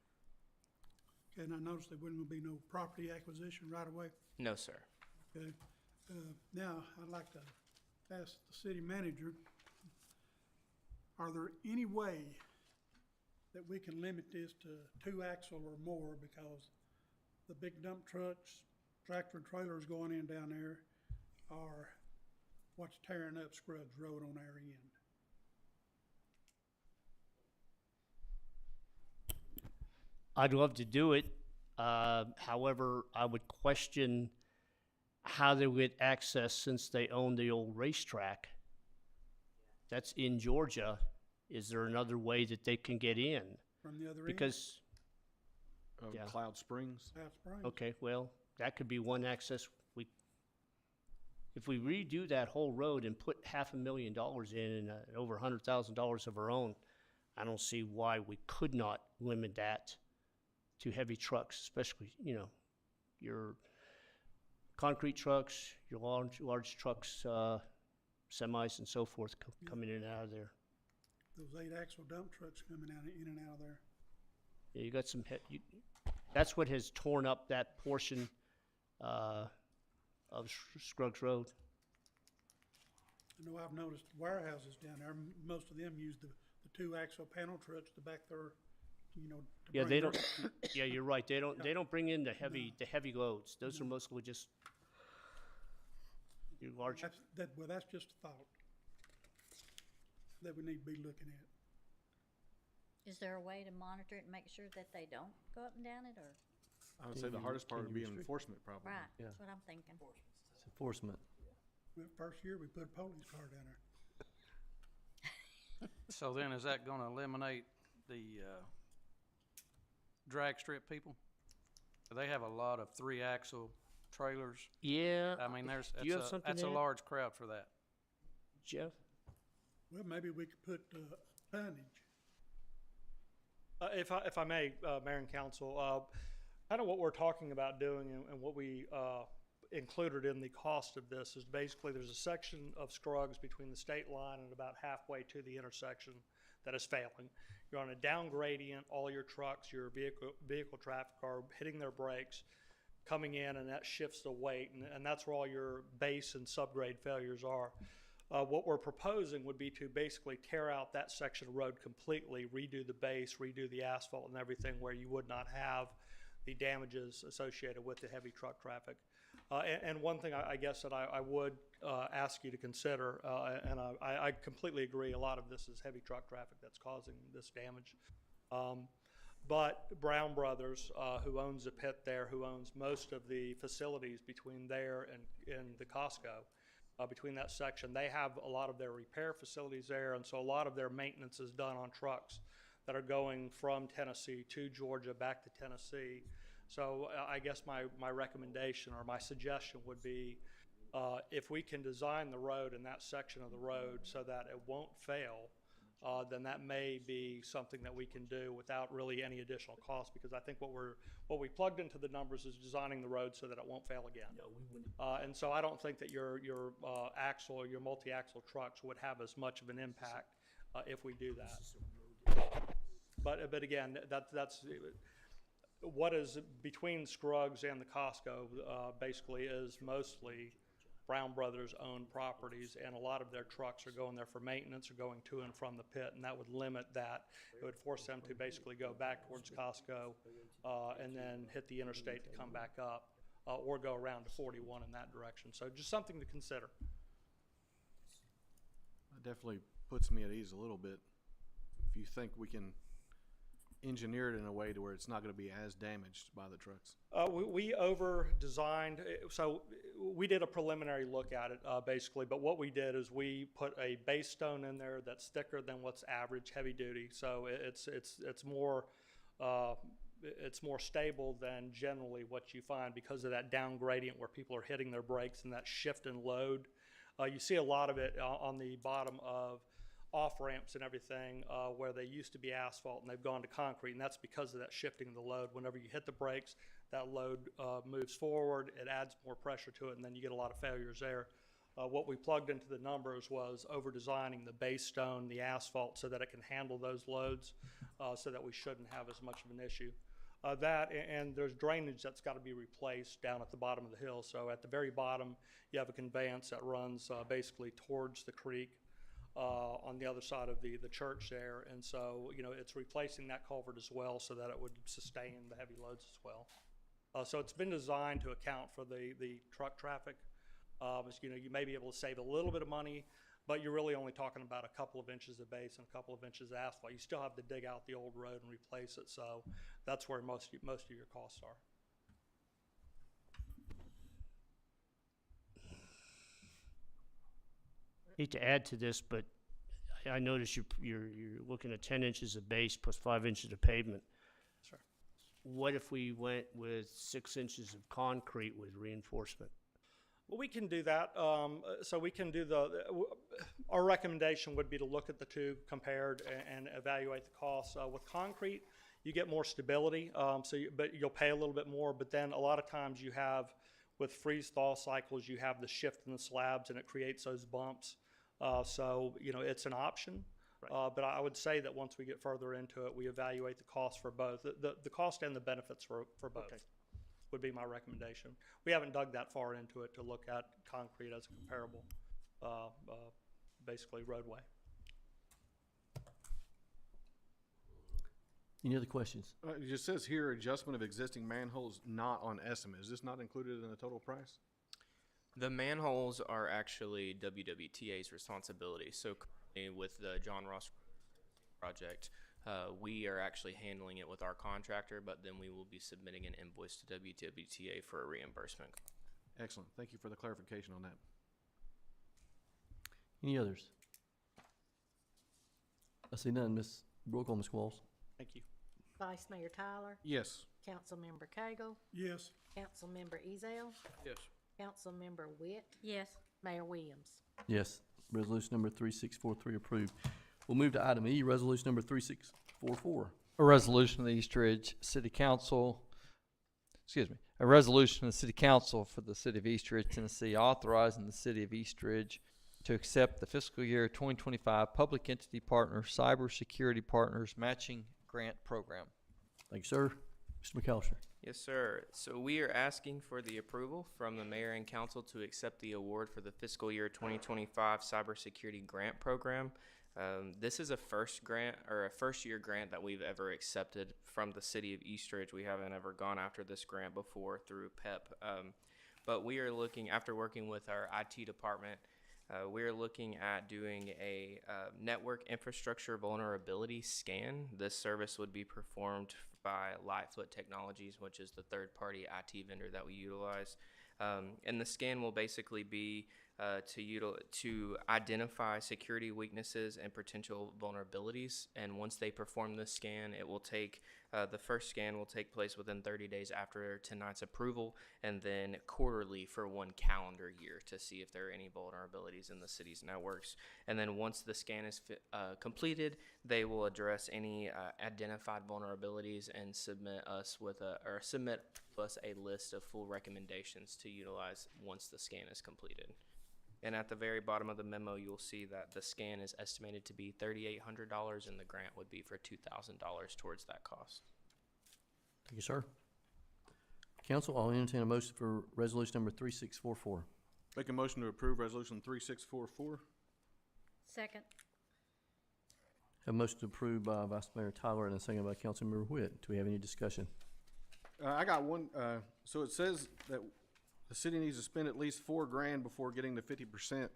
S9: Okay, and I noticed there wasn't gonna be no property acquisition right away.
S10: No, sir.
S9: Okay. Now, I'd like to ask the city manager, are there any way that we can limit this to 2-axle or more, because the big dump trucks, tractor and trailers going in down there are what's tearing up Scruggs Road on our end?
S7: I'd love to do it. However, I would question how they would get access since they own the old racetrack. That's in Georgia. Is there another way that they can get in?
S9: From the other end?
S7: Because, yeah.
S5: Cloud Springs.
S9: South Springs.
S7: Okay, well, that could be one access. If we redo that whole road and put $500,000 in and over $100,000 of our own, I don't see why we could not limit that to heavy trucks, especially, your concrete trucks, your large trucks, semis and so forth coming in and out of there.
S9: Those 8-axle dump trucks coming out, in and out of there.
S7: Yeah, you got some, that's what has torn up that portion of Scruggs Road.
S9: I know I've noticed warehouses down there, most of them use the 2-axle panel trucks to back their, to
S7: Yeah,
S9: bring
S7: they
S9: their-
S7: don't, yeah, you're right, they don't bring in the heavy loads. Those are mostly just your large.
S9: That's just a thought that we need to be looking at.
S1: Is there a way to monitor it and make sure that they don't go up and down it, or?
S5: I would say the hardest part
S2: Can
S5: would
S2: you
S5: be
S2: restrict?
S5: enforcement, probably.
S1: Right,
S2: Yeah.
S1: that's what I'm thinking.
S2: It's enforcement.
S9: Well, first year, we put a police car down there.
S6: So then is that gonna eliminate the drag strip people? They have a lot of 3-axle trailers.
S7: Yeah.
S6: I mean,
S7: Do you have something
S6: that's a
S7: there,
S6: large crowd for that.
S7: Jeff?
S9: Well, maybe we could put tonnage.
S15: If I may, Mayor and Council, Kind of what we're talking about doing and what we included in the cost of this is basically there's a section of Scruggs between the state line and about halfway to the intersection that is failing. You're on a down gradient, all your trucks, your vehicle traffic are hitting their brakes, coming in, and that shifts the weight, and that's where all your base and subgrade failures are. What we're proposing would be to basically tear out that section of road completely, redo the base, redo the asphalt and everything where you would not have the damages associated with the heavy truck traffic. And one thing I guess that I would ask you to consider, and I completely agree, a lot of this is heavy truck traffic that's causing this damage. But Brown Brothers, who owns the pit there, who owns most of the facilities between there and the Costco, between that section, they have a lot of their repair facilities there, and so a lot of their maintenance is done on trucks that are going from Tennessee to Georgia back to Tennessee. So I guess my recommendation or my suggestion would be if we can design the road in that section of the road so that it won't fail, then that may be something that we can do without really any additional cost, because I think what we plugged into the numbers is designing the road so that it won't fail again.
S7: No, we wouldn't.
S15: And so I don't think that your axle or your multi-axle trucks would have as much of an impact if we do that. But again, that's what is between Scruggs and the Costco basically is mostly Brown Brothers owned properties, and a lot of their trucks are going there for maintenance or going to and from the pit, and that would limit that. It would force them to basically go back towards Costco and then hit the interstate to come back up or go around to 41 in that direction. So just something to consider.
S5: That definitely puts me at ease a little bit. If you think we can engineer it in a way to where it's not going to be as damaged by the trucks.
S15: We over-designed, so we did a preliminary look at it basically, but what we did is we put a base stone in there that's thicker than what's average heavy duty, so it's more stable than generally what you find because of that down gradient where people are hitting their brakes and that shift in load. You see a lot of it on the bottom of off-ramps and everything where they used to be asphalt and they've gone to concrete, and that's because of that shifting of the load. Whenever you hit the brakes, that load moves forward, it adds more pressure to it, and then you get a lot of failures there. What we plugged into the numbers was over-designing the base stone, the asphalt, so that it can handle those loads so that we shouldn't have as much of an issue. That and there's drainage that's got to be replaced down at the bottom of the hill. So at the very bottom, you have a conveyance that runs basically towards the creek on the other side of the church there. And so, you know, it's replacing that culvert as well so that it would sustain the heavy loads as well. So it's been designed to account for the truck traffic. You know, you may be able to save a little bit of money, but you're really only talking about a couple of inches of base and a couple of inches of asphalt. You still have to dig out the old road and replace it. So that's where most of your costs are.
S7: Hate to add to this, but I noticed you're looking at 10 inches of base plus 5 inches of pavement.
S15: Sure.
S7: What if we went with 6 inches of concrete with reinforcement?
S15: Well, we can do that. So we can do our recommendation would be to look at the two compared and evaluate the costs. With concrete, you get more stability, but you'll pay a little bit more. But then a lot of times you have, with freeze-thaw cycles, you have the shift in the slabs and it creates those bumps. So, you know, it's an option. Right. But I would say that once we get further into it, we evaluate the cost for both, the cost and the benefits for both. Okay. Would be my recommendation. We haven't dug that far into it to look at concrete as a comparable, basically roadway.
S2: Any other questions?
S5: It just says here, adjustment of existing manholes not on estimate. Is this not included in the total price?
S10: The manholes are actually WWTA's responsibility. So currently with the John Ross project, we are actually handling it with our contractor, but then we will be submitting an invoice to WWTA for a reimbursement.
S5: Excellent. Thank you for the clarification on that.
S2: Any others? I see none. Ms. Brooke or Ms. Qualls?
S15: Thank you.
S4: Vice Mayor Tyler,
S5: Yes.
S4: Councilmember Cagle,
S9: Yes.
S4: Councilmember Ezell,
S6: Yes.
S4: Councilmember Witt,
S1: Yes.
S4: Mayor Williams.
S2: Yes. Resolution number 3643 approved. We'll move to item E, resolution number 3644.
S11: A resolution of the East Ridge City Council a resolution of the City Council for the City of Eastridge, Tennessee, authorizing the City of Eastridge to accept the fiscal year 2025 Public Entity Partner Cybersecurity Partners Matching Grant Program.
S2: Thank you, sir. Mr. McAllister.
S10: Yes, sir. So we are asking for the approval from the mayor and council to accept the award for the fiscal year 2025 cybersecurity grant program. This is a first year grant that we've ever accepted from the city of Eastridge. We haven't ever gone after this grant before through PEP. But we are looking, after working with our IT department, we are looking at doing a network infrastructure vulnerability scan. This service would be performed by Lightfoot Technologies, which is the third-party IT vendor that we utilize. And the scan will basically be to identify security weaknesses and potential vulnerabilities. And once they perform this scan, it will take the first scan will take place within 30 days after tonight's approval, and then quarterly for 1 calendar year to see if there are any vulnerabilities in the city's networks. And then once the scan is completed, they will address any identified vulnerabilities and submit us a list of full recommendations to utilize once the scan is completed. And at the very bottom of the memo, you'll see that the scan is estimated to be $3,800 and the grant would be for $2,000 towards that cost.
S2: Thank you, sir. Council, I'll entertain a motion for resolution number 3644.
S5: Make a motion to approve resolution 3644.
S1: Second.
S2: Have a motion to approve by Vice Mayor Tyler and a second by Councilmember Whitt. Do we have any discussion?
S5: I got one. So it says that the city needs to spend at least $4 grand before getting to 50%.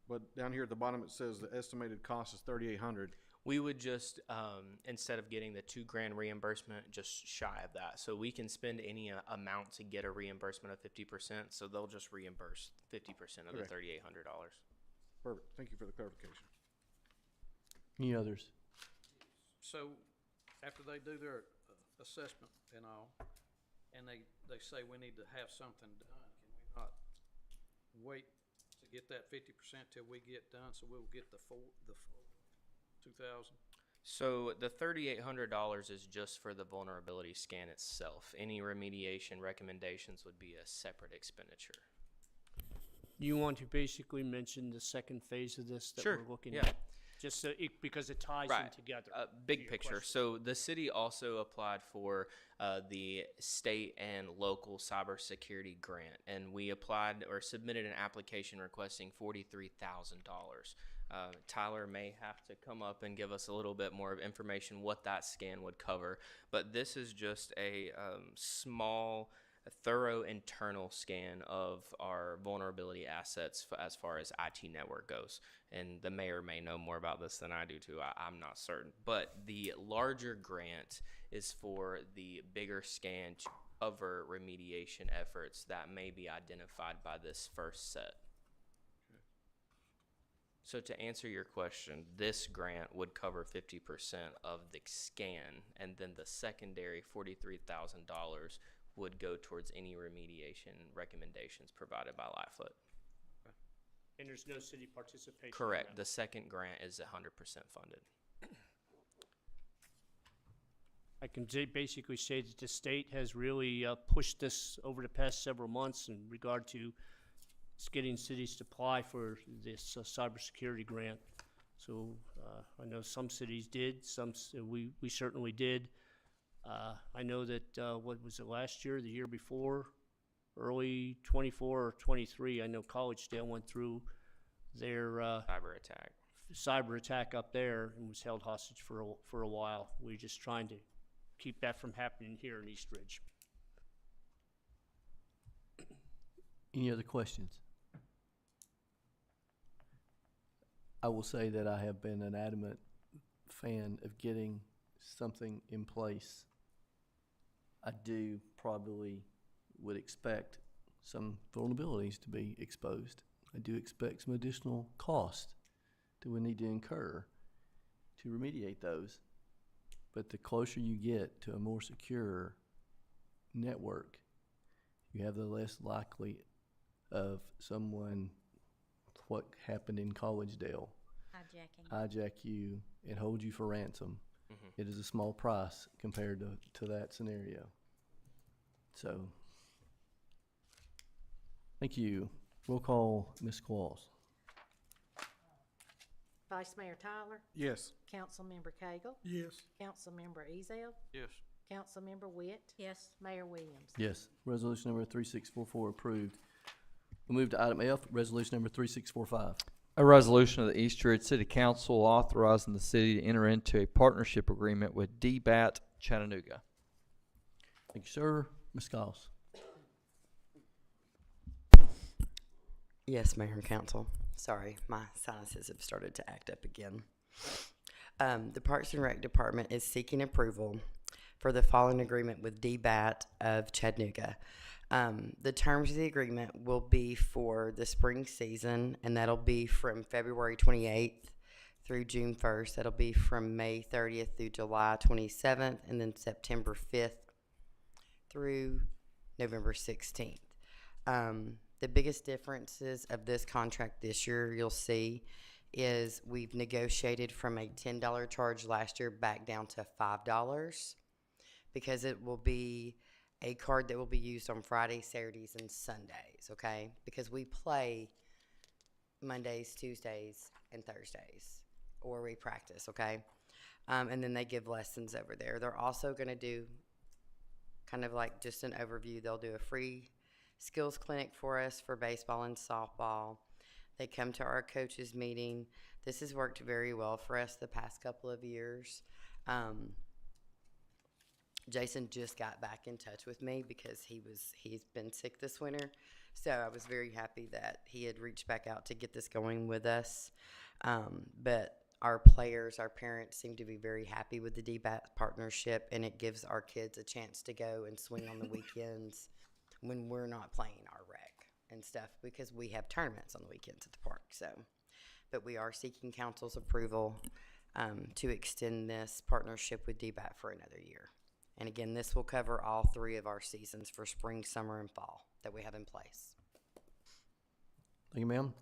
S5: But down here at the bottom, it says the estimated cost is $3,800.
S10: We would just, instead of getting the $2 grand reimbursement, just shy of that. So we can spend any amount to get a reimbursement of 50%. So they'll just reimburse 50% of the $3,800.
S5: Perfect. Thank you for the clarification.
S2: Any others?
S6: So after they do their assessment and all, and they say we need to have something done, can we not wait to get that 50% till we get done, so we'll get the full 2,000?
S10: So the $3,800 is just for the vulnerability scan itself. Any remediation recommendations would be a separate expenditure.
S7: You want to basically mention the second phase of this that
S10: Sure,
S7: we're looking
S10: yeah.
S7: at? Just so because it ties them together.
S10: Big picture. So the city also applied for the state and local cybersecurity grant, and we applied or submitted an application requesting $43,000. Tyler may have to come up and give us a little bit more of information what that scan would cover, but this is just a small, thorough internal scan of our vulnerability assets as far as IT network goes. And the mayor may know more about this than I do too. I'm not certain. But the larger grant is for the bigger scan to cover remediation efforts that may be identified by this first set. So to answer your question, this grant would cover 50% of the scan, and then the secondary $43,000 would go towards any remediation recommendations provided by Lightfoot.
S7: And there's no city participation?
S10: Correct. The second grant is 100% funded.
S7: I can basically say that the state has really pushed this over the past several months in regard to getting cities to apply for this cybersecurity grant. So I know some cities did, we certainly did. I know that, what was it, last year, the year before, early 24 or 23, I know Collegedale went through their cyber attack up there and was held hostage for a while. We're just trying to keep that from happening here in Eastridge.
S2: Any other questions? I will say that I have been an adamant fan of getting something in place. I do probably would expect some vulnerabilities to be exposed. I do expect some additional cost that we need to incur to remediate those. But the closer you get to a more secure network, you have the less likely of someone, what happened in Collegedale, hijack you and hold you for ransom. It is a small price compared to that scenario. So, thank you. Roll call, Ms. Claus.
S4: Vice Mayor Tyler,
S5: Yes.
S4: Councilmember Cagle,
S9: Yes.
S4: Councilmember Ezell,
S6: Yes.
S4: Councilmember Witt,
S1: Yes.
S4: Mayor Williams.
S2: Yes, resolution number 3644 approved. We'll move to item F, resolution number 3645.
S11: A resolution of the East Ridge City Council authorizing the city to enter into a partnership agreement with DBAT Chattanooga.
S2: Thank you, sir. Ms. Goss.
S8: Yes, Mayor and Council. Sorry, my sinuses have started to act up again. The Parks and Rec Department is seeking approval for the following agreement with DBAT of Chattanooga. The terms of the agreement will be for the spring season, and that'll be from February 28th through June 1st. That'll be from May 30th through July 27th, and then September 5th through November 16th. The biggest differences of this contract this year, you'll see, is we've negotiated from a $10 charge last year back down to $5 because it will be a card that will be used on Fridays, Saturdays, and Sundays, okay? Because we play Mondays, Tuesdays, and Thursdays, or we practice, okay? And then they give lessons over there. They're also going to do kind of like just an overview. They'll do a free skills clinic for us for baseball and softball. They come to our coaches meeting. This has worked very well for us the past couple of years. Jason just got back in touch with me because he's been sick this winter. So I was very happy that he had reached back out to get this going with us. But our players, our parents seem to be very happy with the DBAT partnership, and it gives our kids a chance to go and swing on the weekends when we're not playing our rec and stuff, because we have tournaments on the weekends at the park. So, but we are seeking council's approval to extend this partnership with DBAT for another year. And again, this will cover all three of our seasons for spring, summer, and fall that we have in place.
S2: Thank you, ma'am.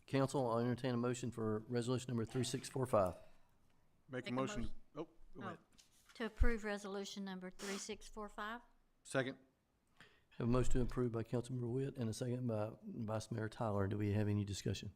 S2: Council, I'll entertain a motion for resolution number 3645.
S5: Make a
S1: Make a
S5: motion.
S1: motion.
S5: Oh, go ahead.
S1: To approve resolution number 3645?
S5: Second.
S2: Have a motion to approve by Councilmember Witt and a second by Vice Mayor Tyler. Do we have any discussion?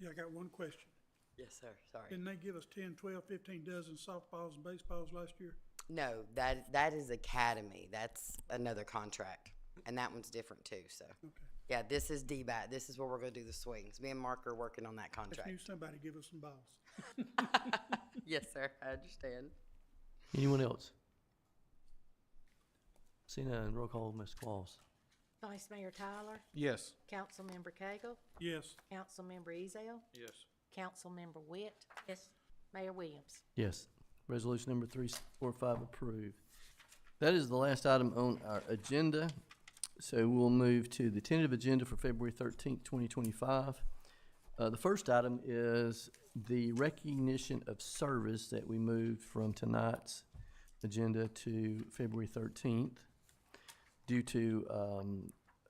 S9: Yeah, I got one question.
S8: Yes, sir. Sorry.
S9: Didn't they give us 10, 12, 15 dozen softballs and baseballs last year?
S8: No, that is Academy. That's another contract, and that one's different too. So,
S9: Okay.
S8: yeah, this is DBAT. This is where we're going to do the swings. Me and Mark are working on that
S9: Just
S8: contract.
S9: knew somebody give us some balls.
S8: Yes, sir. I understand.
S2: Anyone else? Seeing none, roll call, Ms. Claus.
S4: Vice Mayor Tyler,
S5: Yes.
S4: Councilmember Cagle,
S9: Yes.
S4: Councilmember Ezell,
S6: Yes.
S4: Councilmember Witt,
S1: Yes.
S4: Mayor Williams.
S2: Yes. Resolution number 3645 approved. That is the last item on our agenda. So we'll move to the tentative agenda for February 13th, 2025. The first item is the recognition of service that we moved from tonight's agenda to February 13th due to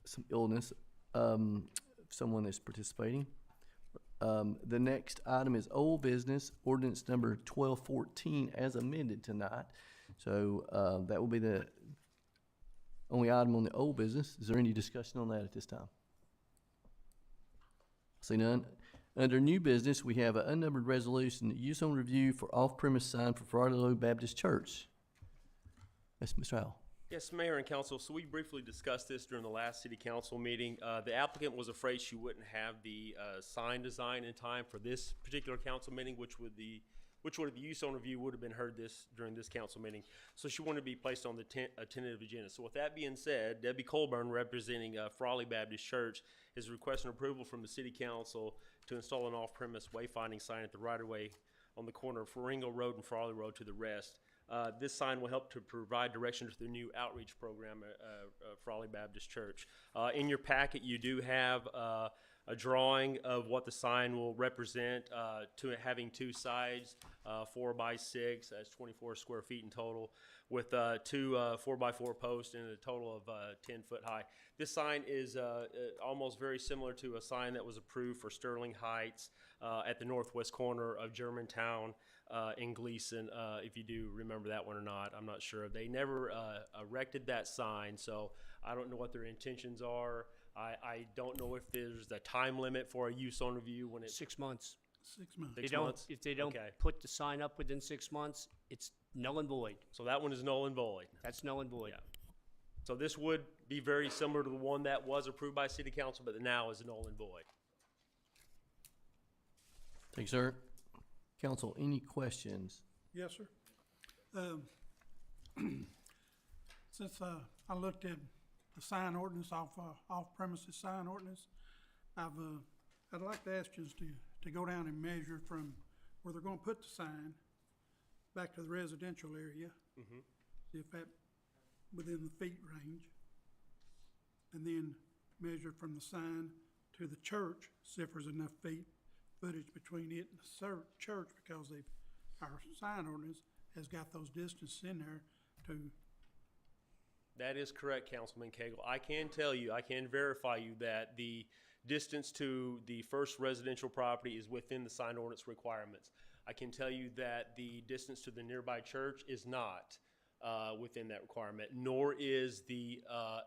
S2: some illness of someone that's participating. The next item is old business, ordinance number 1214 as amended tonight. So that will be the only item on the old business. Is there any discussion on that at this time? See none. Under new business, we have an unnumbered resolution, use on review for off-premise sign for Friday Low Baptist Church. That's Mr. Howell.
S16: Yes, Mayor and Council, so we briefly discussed this during the last city council meeting. The applicant was afraid she wouldn't have the sign design in time for this particular council meeting, which would the use on review would have been heard during this council meeting. So she wanted to be placed on the tentative agenda. So with that being said, Debbie Colburn, representing Frawley Baptist Church, is requesting approval from the city council to install an off-premise wayfinding sign at the right-of-way on the corner of Faringo Road and Frawley Road to the rest. This sign will help to provide direction to the new outreach program at Frawley Baptist Church. In your packet, you do have a drawing of what the sign will represent, having two sides, 4 by 6, that's 24 square feet in total, with two 4x4 posts and a total of 10 foot high. This sign is almost very similar to a sign that was approved for Sterling Heights at the northwest corner of Germantown. in Gleason, if you do remember that one or not. I'm not sure. They never erected that sign, so I don't know what their intentions are. I don't know if there's a time limit for a use on review when it's
S7: 6 months.
S9: 6 months.
S16: Six
S7: They don't,
S16: months?
S7: if they don't
S16: Okay.
S7: put the sign up within 6 months, it's null and void.
S16: So that one is null and void.
S7: That's null and void.
S16: Yeah. So this would be very similar to the one that was approved by city council, but now is null and void.
S2: Thank you, sir. Council, any questions?
S9: Yes, sir. Since I looked at the sign ordinance, off-premises sign ordinance, I'd like to ask you to go down and measure from where they're gonna put the sign back to the residential area. See if that within the feet range. And then measure from the sign to the church, see if there's enough footage between it and the church, because our sign ordinance has got those distances in there to.
S16: That is correct, Councilman Cagle. I can tell you, I can verify you that the distance to the first residential property is within the sign ordinance requirements. I can tell you that the distance to the nearby church is not within that requirement, nor is the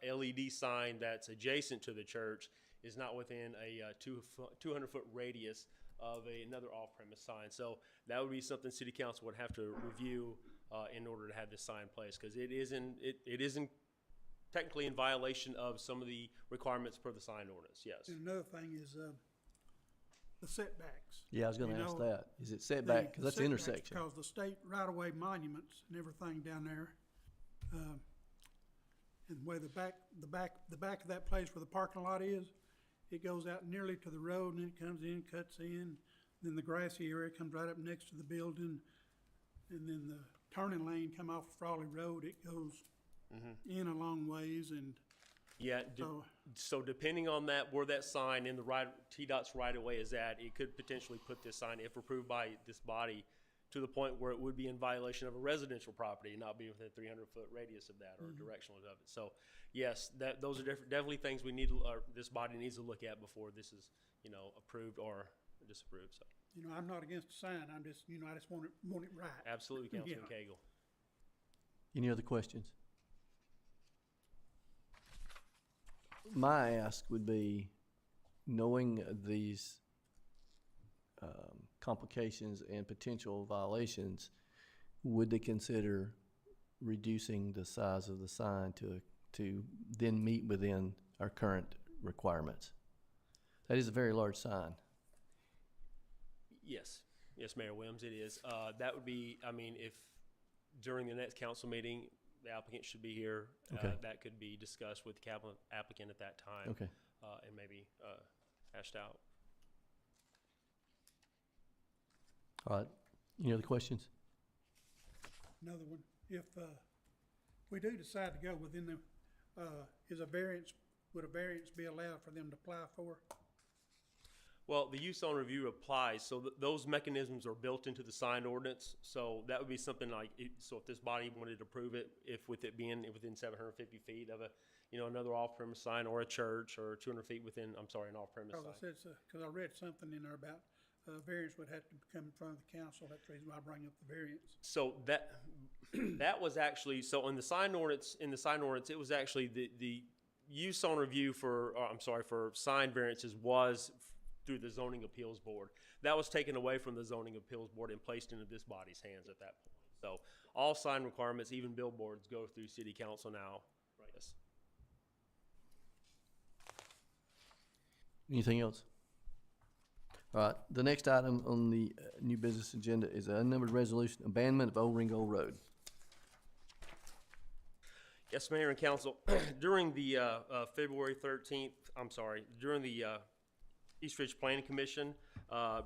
S16: LED sign that's adjacent to the church is not within a 200-foot radius of another off-premise sign. So that would be something City Council would have to review in order to have this sign placed, because it isn't technically in violation of some of the requirements per the sign ordinance, yes.
S9: And another thing is the setbacks.
S2: Yeah, I was gonna
S9: You
S2: ask
S9: know,
S2: that. Is it setback? Because that's the intersection.
S9: Because the state right-of-way monuments and everything down there, and where the back of that place where the parking lot is, it goes out nearly to the road, and then it comes in, cuts in, then the grassy area comes right up next to the building, and then the turning lane come off Frawley Road, it goes in a long ways, and
S16: Yeah, so depending on that, where that sign in the TDOT's right of way is at, it could potentially put this sign, if approved by this body, to the point where it would be in violation of a residential property and not be within a 300-foot radius of that or directional of it. So, yes, those are definitely things we need, this body needs to look at before this is, approved or disapproved. So,
S9: I'm not against the sign, I'm just, I just want it right.
S16: absolutely, Councilman
S9: Yeah.
S16: Cagle.
S2: Any other questions? My ask would be, knowing these complications and potential violations, would they consider reducing the size of the sign to then meet within our current requirements? That is a very large sign.
S16: Yes, Mayor Williams, it is. That would be, if during the next council meeting, the applicant should be here.
S2: Okay.
S16: That could be discussed with the applicant at that time.
S2: Okay.
S16: And maybe hashed out.
S2: All right. Any other questions?
S9: Another one, if we do decide to go within the, would a variance be allowed for them to apply for?
S16: Well, the use on review applies, so those mechanisms are built into the sign ordinance. So that would be something like, so if this body wanted to approve it, with it being within 750 feet of another off-premise sign or a church, or 200 feet within, an off-premise sign.
S9: Because I read something in there about variance would have to come in front of the council, that's the reason why I bring up the variance.
S16: So that was actually, so in the sign ordinance, it was actually the use on review for sign variances was through the zoning appeals board. That was taken away from the zoning appeals board and placed into this body's hands at that point. So all sign requirements, even billboards, go through city council now. Yes.
S2: Anything else? All right, the next item on the new business agenda is an unnumbered resolution, abandonment of Old Ringo Road.
S16: Yes, Mayor and Council, during the February 13th, during the East Ridge Planning Commission,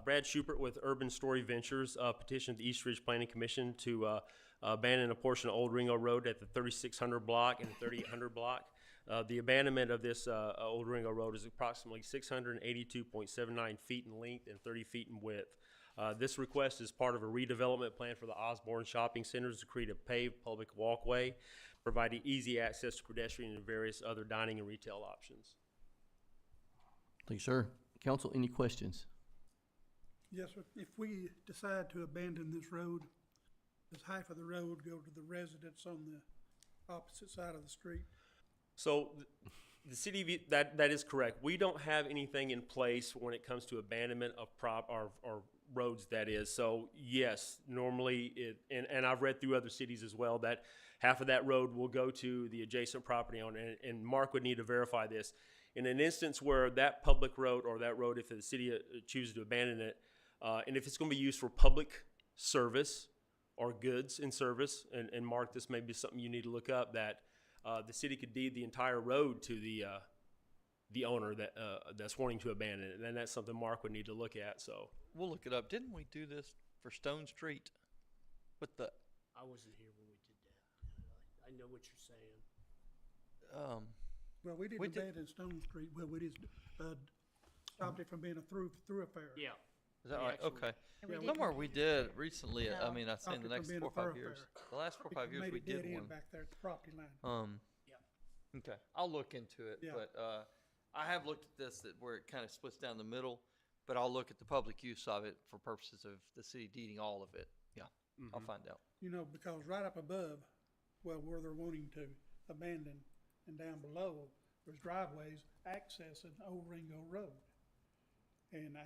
S16: Brad Schubert with Urban Story Ventures petitioned the East Ridge Planning Commission to abandon a portion of Old Ringo Road at the 3600 block and the 3800 block. The abandonment of this Old Ringo Road is approximately 682.79 feet in length and 30 feet in width. This request is part of a redevelopment plan for the Osborne Shopping Centers to create a paved public walkway, providing easy access to pedestrian and various other dining and retail options.
S2: Thank you, sir. Council, any questions?
S9: Yes, sir. If we decide to abandon this road, does half of the road go to the residents on the opposite side of the street?
S16: So the city, that is correct. We don't have anything in place when it comes to abandonment of or roads, that is. So yes, normally and I've read through other cities as well, that half of that road will go to the adjacent property owner, and Mark would need to verify this. In an instance where that public road, or that road, if the city chooses to abandon it, and if it's going to be used for public service or goods in service, and Mark, this may be something you need to look up, that the city could deed the entire road to the owner that's wanting to abandon it, and that's something Mark would need to look at. So
S14: We'll look it up. Didn't we do this for Stone Street with the,
S7: I wasn't here when we did that. I know what you're saying.
S9: Well, we didn't abandon Stone Street, well, we just, stopped it from being a thoroughfare.
S7: Yeah.
S14: is that
S7: We
S14: right?
S7: actually-
S14: Okay.
S1: And we
S14: Somewhere
S1: didn't-
S14: we did recently, I
S1: No.
S14: mean, I'd say in the
S9: Stopped it
S14: next
S9: from being
S14: 4
S9: a
S14: or 5 years.
S9: thoroughfare.
S14: The last 4 or 5 years we
S9: Made a dead
S14: did
S9: end
S14: one.
S9: back there at the property line.
S7: Yeah.
S14: Okay, I'll look into it,
S9: Yeah.
S14: but, I have looked at this, that where it kind of splits down the middle, but I'll look at the public use of it for purposes of the city deeding all of it. Yeah, I'll find out.
S9: You know, because right up above, well, where they're wanting to abandon, and down below, there's driveways accessing Old Ringo Road. And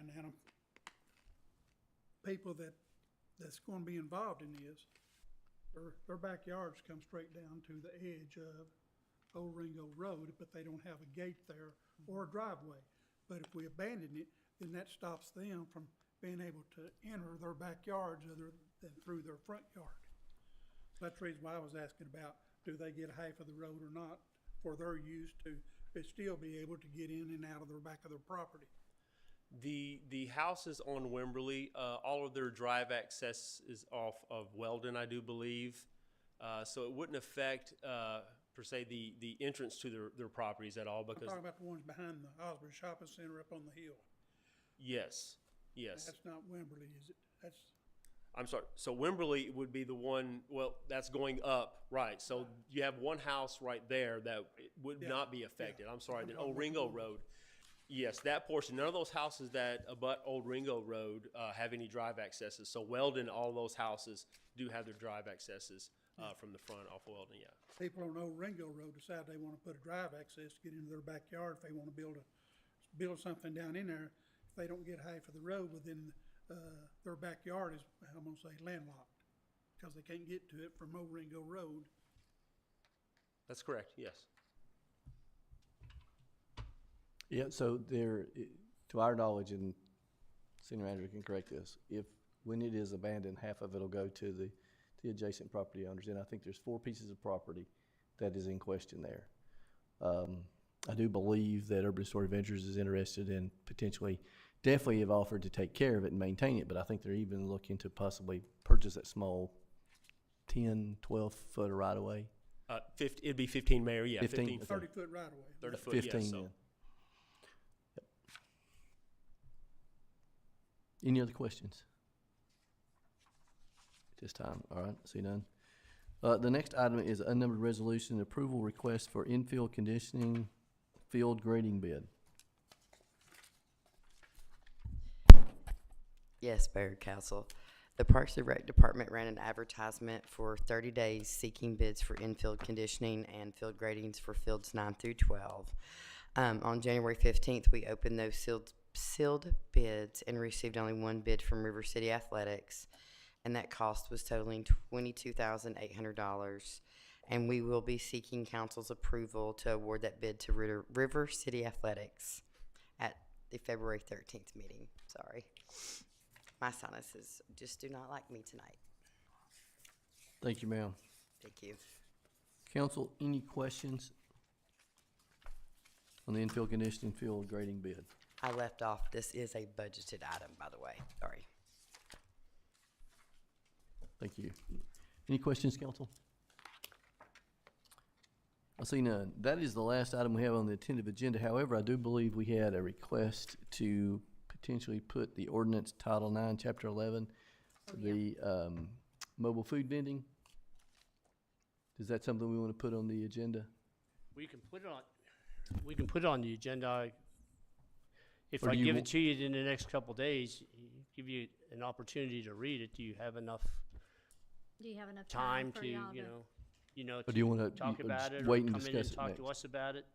S9: people that's gonna be involved in this, their backyards come straight down to the edge of Old Ringo Road, but they don't have a gate there or a driveway. But if we abandon it, then that stops them from being able to enter their backyards other than through their front yard. That's the reason why I was asking about, do they get half of the road or not for their use to still be able to get in and out of their back of their property?
S16: the houses on Wimberley, all of their drive access is off of Weldon, I do believe. So it wouldn't affect, per se, the entrance to their properties at all,
S9: I'm
S16: because,
S9: talking about the ones behind the Osborne Shopping Center up on the hill.
S16: yes.
S9: That's not Wimberley, is it? That's,
S16: I'm sorry, so Wimberley would be the one, well, that's going up, right, so you have one house right there that would
S9: Yeah,
S16: not be affected, I'm sorry,
S9: I'm
S16: then
S9: talking
S16: Old
S9: about
S16: Ringo
S9: the
S16: Road. Yes, that portion, none of those houses that abut Old Ringo Road, have any drive accesses, so Weldon, all those houses do have their drive accesses, from the front off Weldon, yeah.
S9: people on Old Ringo Road decide they wanna put a drive access to get into their backyard, if they wanna build something down in there. If they don't get half of the road within, their backyard is, I'm gonna say landlocked, cause they can't get to it from Old Ringo Road.
S16: That's correct, yes.
S2: Yeah, so to our knowledge, and Senior Manager can correct this, when it is abandoned, half of it'll go to the adjacent property owners, and I think there's 4 pieces of property that is in question there. I do believe that Urban Story Ventures is interested in definitely have offered to take care of it and maintain it, but I think they're even looking to possibly purchase that small 10, 12 foot of right of way.
S16: It'd be 15, Mayor, yeah,
S2: 15?
S16: 15.
S9: 30-foot right away.
S16: 30 foot, yes,
S2: 15
S16: so.
S2: then. Yep. Any other questions? At this time, all right, see none. The next item is unnumbered resolution approval request for infield conditioning field grading bid.
S8: Yes, Mayor and Council. The Parks and Rec Department ran an advertisement for 30 days seeking bids for infield conditioning and field gradings for fields 9 through 12. On January 15th, we opened those sealed bids and received only one bid from River City Athletics, and that cost was totaling $22,800. And we will be seeking council's approval to award that bid to River City Athletics at the February 13th meeting. Sorry. My sinuses just do not like me tonight.
S2: Thank you, ma'am.
S8: Thank you.
S2: Council, any questions on the infield conditioning field grading bid?
S8: I left off, this is a budgeted item, by the way. Sorry.
S2: Thank you. Any questions, council? I see none. That is the last item we have on the tentative agenda. However, I do believe we had a request to potentially put the ordinance Title 9, Chapter 11, the mobile food vending. Is that something we want to put on the agenda?
S7: We can put it on the agenda. If
S2: Or
S7: I
S2: do you
S7: give
S2: wa-
S7: it to you in the next couple days, give you an opportunity to read it, do you have enough
S1: Do you have enough
S7: time
S1: for
S7: to,
S1: y'all to?
S2: Or do you wanna
S7: talk
S2: you-
S7: about
S2: just
S7: it, or
S2: wait and
S7: come in and
S2: discuss it
S7: talk to
S2: next?
S7: us about it?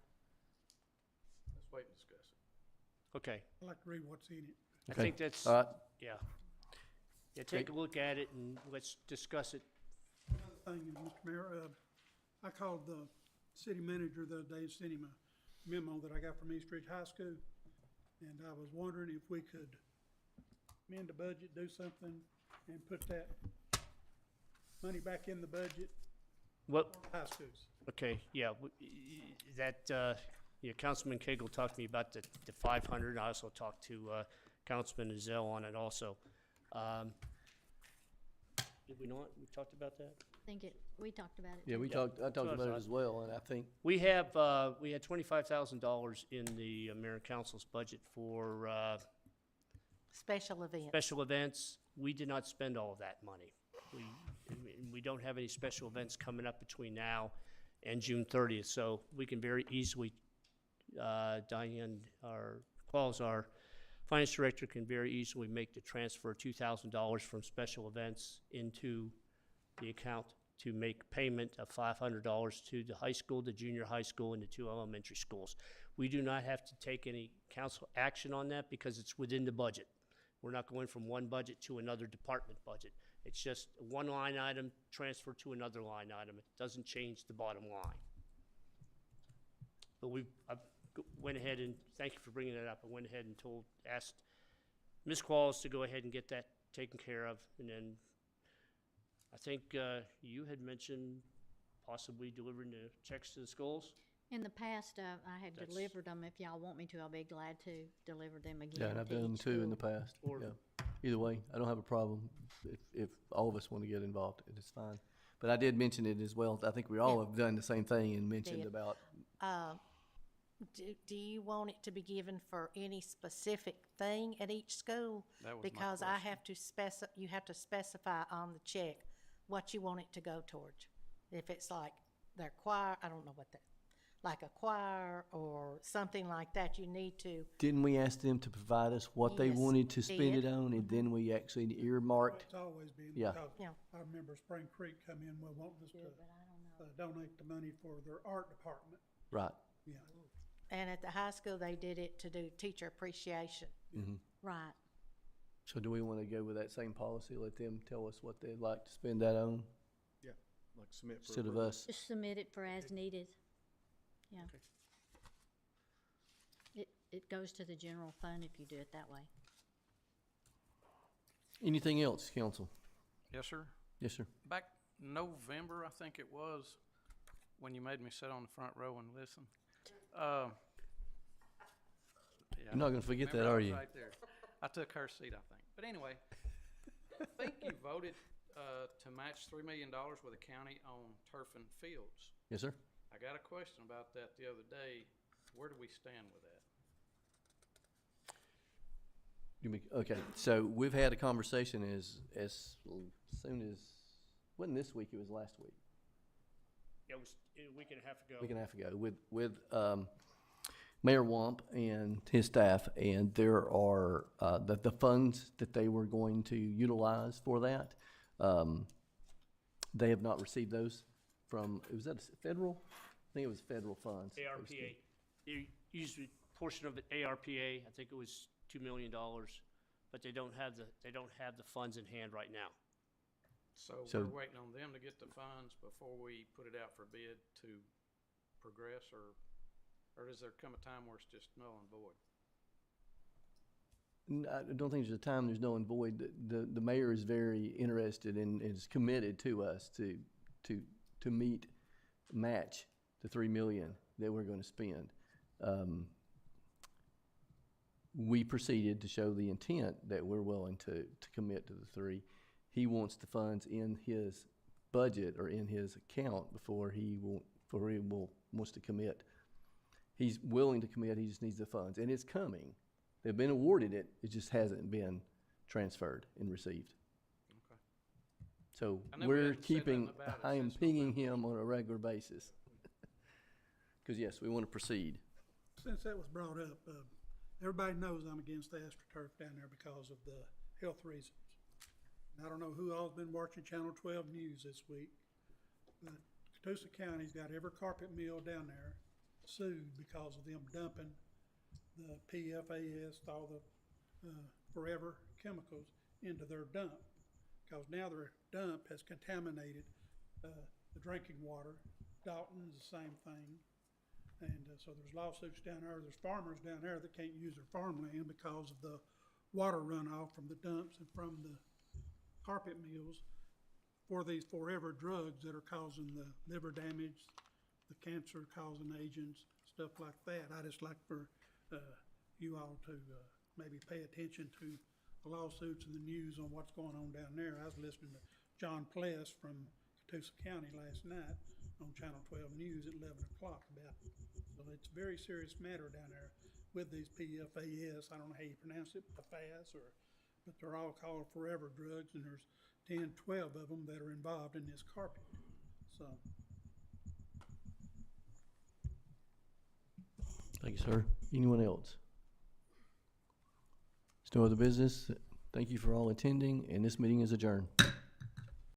S6: Let's wait and discuss it.
S7: Okay,
S9: I'd like to read what's in it.
S7: I
S2: Okay.
S7: think that's,
S2: All right.
S7: yeah. Yeah, take a look at it and let's discuss it.
S9: Another thing, is, Mr. Mayor, I called the city manager the other day and sent him a memo that I got from East Ridge High School. And I was wondering if we could amend the budget, do something, and put that money back in the budget
S7: What,
S9: for high schools.
S7: okay, yeah, yeah, Councilman Cagle talked to me about the 500. I also talked to, Councilman Azell on it also. Did we not? We talked about that?
S1: I think we talked about it.
S2: Yeah,
S1: too.
S2: I talked
S7: what I
S2: about it
S7: thought.
S2: as well, and I think,
S7: We had $25,000 in the mayor and council's budget for,
S4: Special event.
S7: special events. We did not spend all of that money. We don't have any special events coming up between now and June 30th, so we can very easily, Diane, our finance director can very easily make the transfer $2,000 from special events into the account to make payment of $500 to the high school, the junior high school, and the 2 elementary schools. We do not have to take any council action on that because it's within the budget. We're not going from one budget to another department budget. It's just one line item transferred to another line item. It doesn't change the bottom line. But I went ahead and, thank you for bringing that up, I went ahead and asked Ms. Qualls to go ahead and get that taken care of. And then I think you had mentioned possibly delivering the checks to the schools?
S1: In the past, I had
S7: That's-
S1: delivered them. If y'all want me to, I'll be glad to deliver them again.
S2: yeah, and I've
S1: to
S2: done them
S1: each
S2: too in the
S1: school.
S2: past,
S7: Or-
S2: yeah. Either way, I don't have a problem if all of us wanna get involved, it's fine. But I did mention it as well, I think we all
S4: Yeah.
S2: have done the same thing and mentioned
S4: Did.
S2: about,
S4: Do you want it to be given for any specific thing at each school?
S6: That was my
S4: Because I
S6: question.
S4: have to you have to specify on the check what you want it to go towards. If it's like their choir, I don't know what that, like a choir or something like that, you need to,
S2: didn't we ask them to provide us what they
S4: Yes,
S2: wanted to spend it
S4: did.
S2: on, and then we actually earmarked?
S9: It's always been,
S2: Yeah.
S9: because
S4: Yeah.
S9: I remember Spring Creek come in, well, wanting us
S1: Do,
S9: to
S1: but I don't know.
S9: donate the money for their art department,
S2: Right.
S9: yeah.
S4: and at the high school, they did it to do teacher appreciation.
S1: Right.
S2: So do we wanna go with that same policy, let them tell us what they'd like to spend that on,
S5: Yeah, like submit for
S2: instead of
S5: approval.
S2: us?
S1: Just submit it for as needed. Yeah. It goes to the general fund if you do it that way.
S2: Anything else, council?
S6: Yes, sir.
S2: Yes, sir.
S6: Back November, I think it was, when you made me sit on the front row and listen. Yeah,
S2: You're not gonna forget that,
S6: remember I
S2: are
S6: was
S2: you?
S6: right there. I took her seat, I think. But anyway, I think you voted to match $3 million with the county on turf and fields.
S2: Yes, sir.
S6: I got a question about that the other day. Where do we stand with that?
S2: Okay, so we've had a conversation as soon as, wasn't this week, it was last week.
S7: Yeah, it was a week and a half ago.
S2: Week and a half ago, with Mayor Womp and his staff, and there are, the funds that they were going to utilize for that, they have not received those from, was that federal? I think it was federal funds.
S7: ARPA. They used a portion of it, ARPA, I think it was $2 million, but they don't have the funds in hand right now.
S6: So
S2: So-
S6: we're waiting on them to get the funds before we put it out for bid to progress, or does there come a time where it's just null and void?
S2: I don't think there's a time there's no and void. The mayor is very interested and is committed to us to match the $3 million that we're gonna spend. We proceeded to show the intent that we're willing to commit to the 3. He wants the funds in his budget or in his account before wants to commit. He's willing to commit, he just needs the funds, and it's coming. They've been awarded it, it just hasn't been transferred and received.
S6: Okay.
S2: So
S6: I know we
S2: we're
S6: hadn't said nothing
S2: keeping,
S6: about it
S2: I am
S6: since
S2: pinging him on a regular basis. Because yes, we want to proceed.
S9: Since that was brought up, everybody knows I'm against the AstroTurf down there because of the health reasons. And I don't know who all's been watching Channel 12 News this week, but Catoosa County's got every carpet mill down there sued because of them dumping the PFAS, all the forever chemicals into their dump. Because now their dump has contaminated the drinking water. Dalton's the same thing. And so there's lawsuits down there. There's farmers down there that can't use their farmland because of the water runoff from the dumps and from the carpet mills for these forever drugs that are causing the liver damage, the cancer causing agents, stuff like that. I just like for you all to maybe pay attention to the lawsuits and the news on what's going on down there. I was listening to John Pless from Catoosa County last night on Channel 12 News at 11 o'clock about it. So it's a very serious matter down there with these PFAS. I don't know how you pronounce it, PFAS, but they're all called forever drugs, and there's 10, 12 of them that are involved in this carpet. So,
S2: Thank you, sir. Anyone else? There's no other business. Thank you for all attending, and this meeting is adjourned.